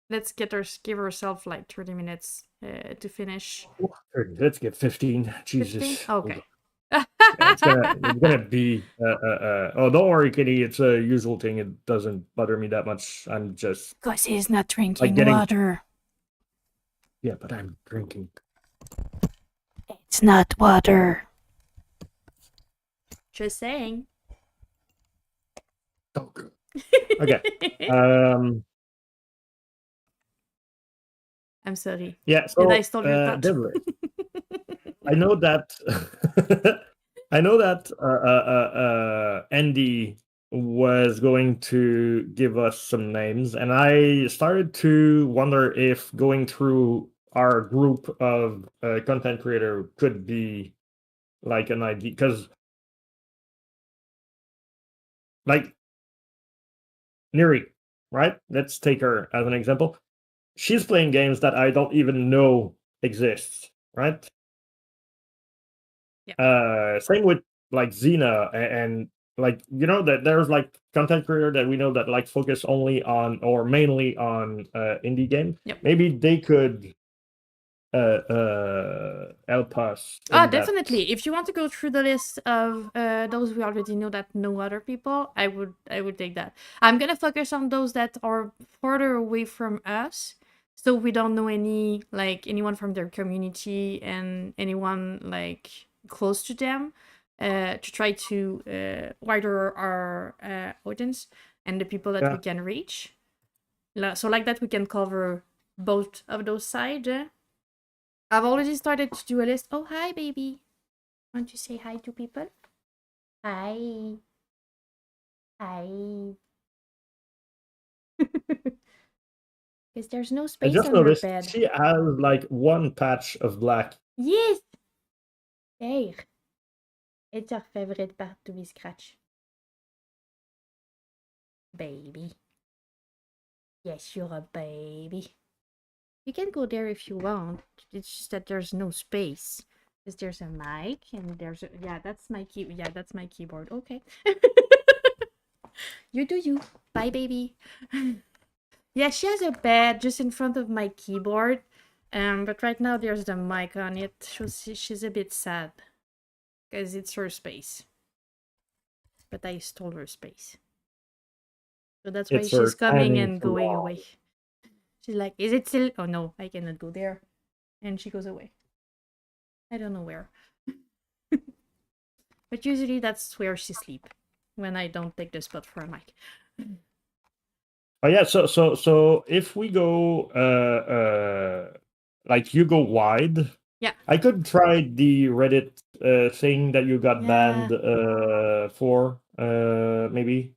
let's give ourselves like 30 minutes to finish. let's get 15. 15? Jesus. Hold Okay. on. It's gonna be oh, don't worry, Kitty, it's a usual thing. It doesn't bother me that much. I'm just Because he's not like drinking getting, water. yeah, but I'm drinking. It's not water. Just saying. Oh, good. Okay. Um I'm sorry. yeah, Did I so stole your thought? Devil, I know that I know that Andy was going to give us some names, and I started to wonder if going through our group of content creator could be like an idea, because like Neri, right? Let's take her as an example. She's playing games that I don't even know exist, right? Same with like Xena and like that there's like content creator that we know that like focus only on or mainly on indie game. Yep. Maybe they could help us Oh, in that. definitely. If you want to go through the list of those we already know that know other people, I would take that. I'm gonna focus on those that are further away from us, so we don't know anyone from their community and anyone like close to them, to try to wider our audience and the people that we Yeah, can reach. So like that we can cover both of those sides. I've already started to do a list. Oh, hi, baby. Want to say hi to people? Hi. Hi. Because there's no I space just on your noticed bed. she has like one patch of black. Yes! There. It's your favorite part to be scratched. Baby. Yes, you're a baby. You can go there if you want. It's just that there's no space. Because there's a mic and there's a... Yeah, that's my key. Yeah, that's my keyboard. Okay. You do you. Bye, baby. Yeah, she has a bed just in front of my keyboard. But right now there's the mic on it. She's a bit sad because it's her space. But I stole her space. So that's why It's she's her coming tiny and going flaw. away. She's like, is it still? Oh no, I cannot go there. And she goes away. I don't know where. But usually that's where she sleep when I don't take the spot for a mic. Oh yeah, so if we go like you go wide, Yeah. I could try the Reddit thing that you got Yeah. banned for maybe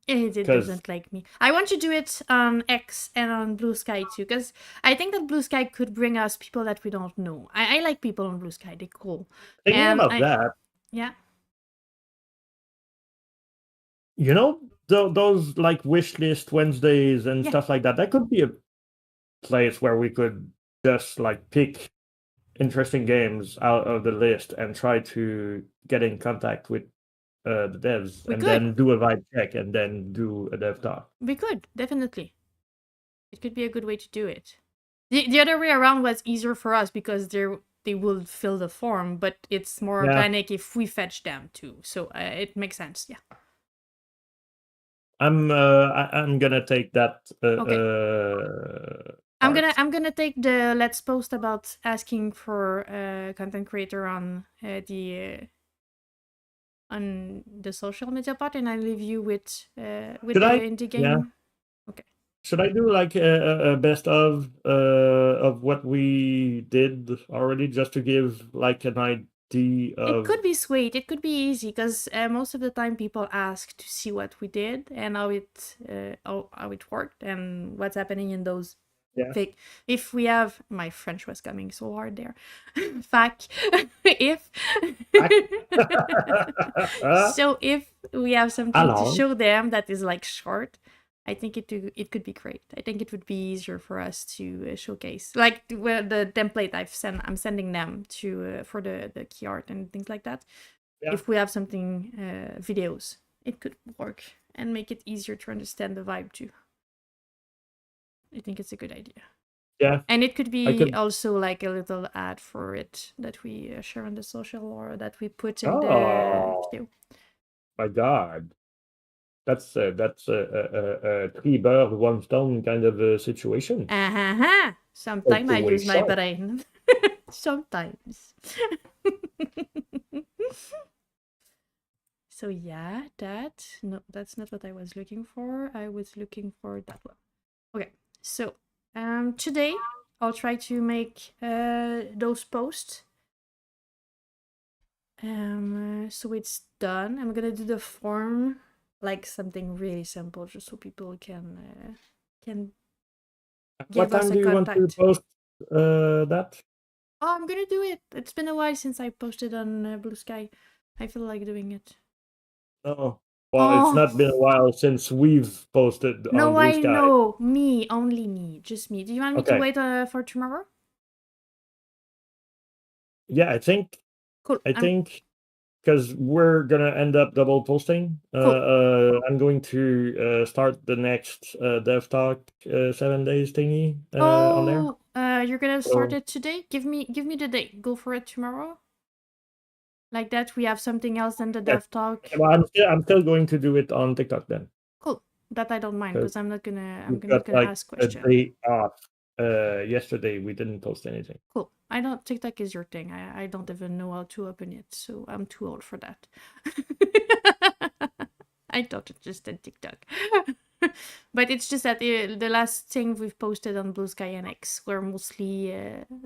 It because doesn't like me. I want to do it on X and on Blue Sky too, because I think that Blue Sky could bring us people that we don't know. I like people on Blue Sky; they're cool. thinking And about that, yeah, those like wish list Wednesdays and yeah, stuff like that, that could be a place where we could just like pick interesting games out of the list and try to get in contact with the devs we and could, then do a vibe check and then do a dev talk. we could definitely. It could be a good way to do it. The other way around was easier for us because they will fill the form, but it's more Yeah, organic if we fetch them too. So it makes sense. Yeah. I'm gonna take that Okay. part. I'm gonna take the let's post about asking for a content creator on the social media part, and I leave you with Should the I? indie Yeah. game. Okay. Should I do like a best of what we did already, just to give like an idea It of? could be sweet. It could be easy because most of the time people ask to see what we did and how it worked and what's happening in those. Yeah. If we have, my French was coming so hard there. Fact, if so, if we have something to Alors, show them that is like short, I think it could be great. I think it would be easier for us to showcase, like the template I'm sending them to for the key art and things like that. yeah, If we have something videos, it could work and make it easier to understand the vibe too. I think it's a good idea. yeah, And it could I be could. also like a little ad for it that we share on the social or that we put in the Oh video. my God, that's a three bird, one stone kind of a situation. Sometimes I Way use my sharp. brain. Sometimes. So yeah, no, that's not what I was looking for. I was looking for that one. Okay, so today I'll try to make those posts. So it's done. I'm gonna do the form like something really simple, just so people can What give us time a do you want to contact. post that? Oh, I'm gonna do it. It's been a while since I posted on Blue Sky. I feel like doing it. Oh, well, it's Oh not been a while since we've posted on no, Blue I Sky. know me, only me, just me. Do you want me to Okay. wait for tomorrow? Yeah, I think Cool. I think because we're gonna end up double posting. Cool. I'm going to start the next Dev Talk 7 days thingy on there. Oh, you're gonna start So it today? Give me the date. Go for it tomorrow. Like that, we have something else than the yes, dev talk. well, I'm still going to do it on TikTok then Cool. That I don't mind because because I'm not gonna we've not got gonna like ask a question. day off. Yesterday we didn't post anything. Cool. I don't TikTok is your thing. I don't even know how to open it, so I'm too old for that. I don't understand TikTok. But it's just that the last thing we've posted on Blue Sky and X were mostly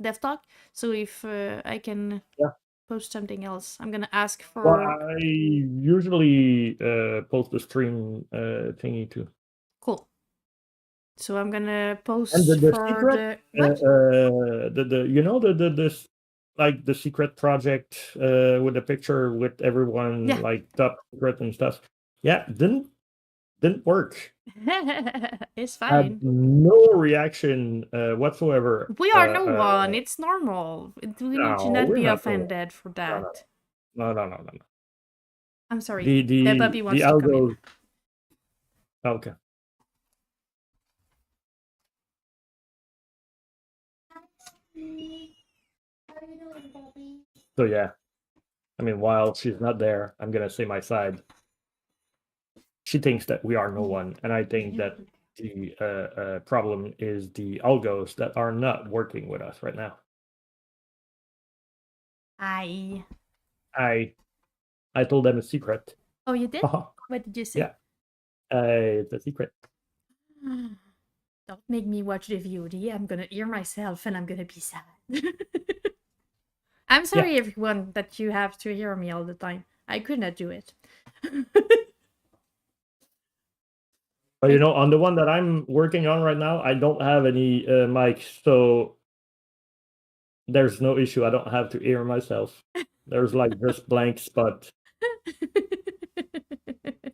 dev talk. So if I can Yeah. post something else, I'm gonna ask Well, for. I usually post the stream thingy too. Cool. So I'm gonna And post the for secret, the what? the you know this like the secret project with the picture with everyone Yeah. like top secret and stuff. Yeah, didn't work. It's Had fine. no reaction whatsoever. We are no one. It's normal. We need to No, not we're be not the one. offended for No, that. no, no, no, no, no, no. I'm sorry. The The the puppy the wants to come in. algos. Okay. So yeah, I mean, while she's not there, I'm gonna say my side. She thinks that we are no one, and I think that the problem is the algos that are not working with us right now. I. I I told them a secret. Oh, you did? Haha. What did you say? Yeah, it's a secret. Don't make me watch the VOD. I'm gonna hear myself and I'm gonna be sad. I'm Yeah, sorry, everyone, that you have to hear me all the time. I could not do it. but I, on the one that I'm working on right now, I don't have any mics, so there's no issue. I don't have to hear myself. There's like just blank spot. So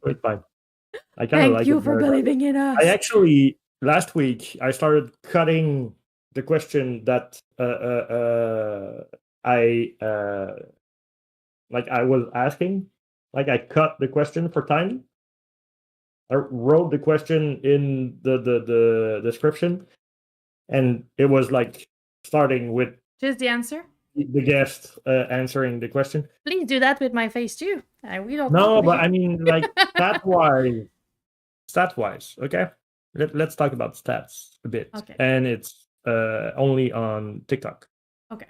it's fine. I kind of Thank like you it for better that way. believing in I us. actually last week I started cutting the question that I like I was asking. Like I cut the question for time. I wrote the question in the description, and it was like starting with Just the answer? the guest answering the question. Please do that with my face too. We don't No, want but I me. mean like stat wise, okay. Let's talk about stats a bit, Okay. and it's only on TikTok. Okay.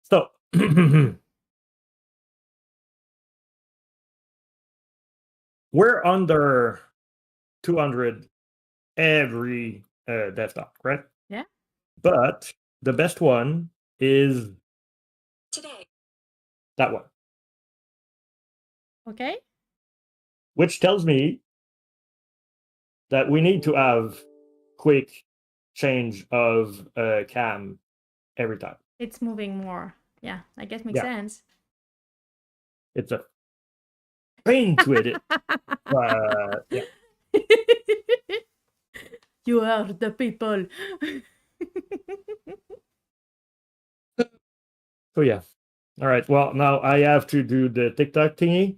So we're under 200 every desktop, right? Yeah. But the best one is Today. that one, Okay. which tells me that we need to have quick change of cam every time. It's moving more. Yeah, I guess makes Yeah. sense. It's a pain to edit. Yeah. You are the people. So yeah. All right. Well, now I have to do the TikTok thingy.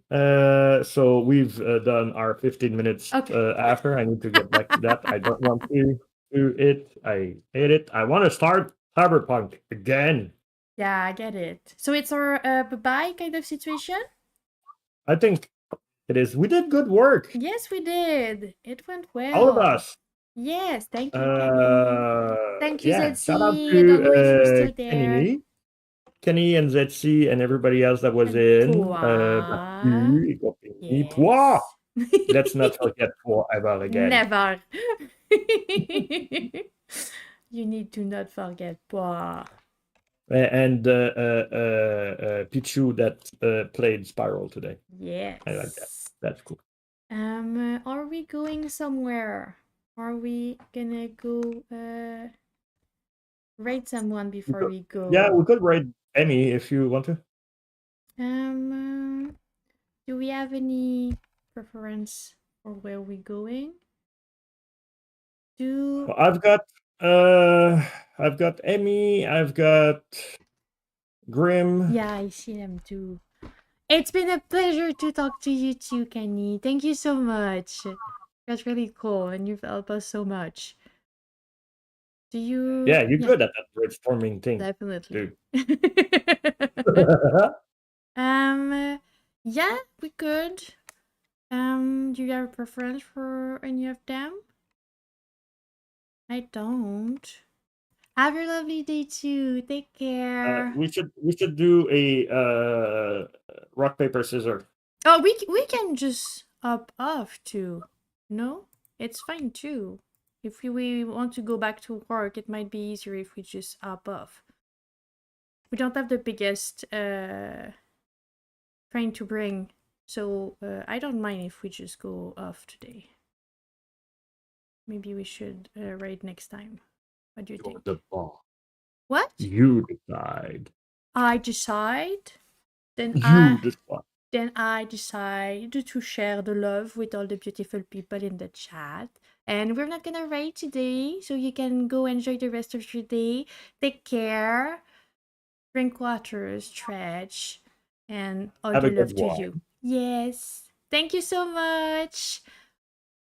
So we've done our 15 minutes Okay. after. I need to get back to that. I don't want to do it. I hate it. I want to start Cyberpunk again. Yeah, I get it. So it's our bye-bye kind of situation? I think it is. We did good work. Yes, we did. It went All of well. us. Yes, thank you, Kenny. Thank you, Yeah. Shout out ZC. I don't know if you're to still there. Kenny and Zetsi and everybody else that was And in. toi. Batu, y compagnie. Toi. Yes. Let's not forget toi ever again. Never. You need to not forget toi. And Pichu that played Spiral today. Yes. I like that. That's cool. Are we going somewhere? Are we gonna go rate someone before we go? Yeah, we could rate Emmy if you want to. Do we have any preference for where we going? Well, I've got Emmy, I've got Grim. Yeah, I see them too. It's been a pleasure to talk to you too, Kenny. Thank you so much. That's really cool, and you've helped us so much. Do you? Yeah, you're good at that brainstorming thing. Definitely. Dude. Yeah, we could. Do you have a preference for any of them? I don't. Have a lovely day too. Take care. We should do a rock paper scissors. Oh, we can just up off too. No, it's fine too. If we want to go back to work, it might be easier if we just up off. We don't have the biggest train to bring, so I don't mind if we just go off today. Maybe we should raid next time. What do you think? The ball. What? You decide. I decide. Then You decide. Then I decide to share the love with all the beautiful people in the chat. And we're not gonna raid today, so you can go enjoy the rest of your day. Take care. Drink water, stretch, and all Have the a good love to one. you. Yes. Thank you so much.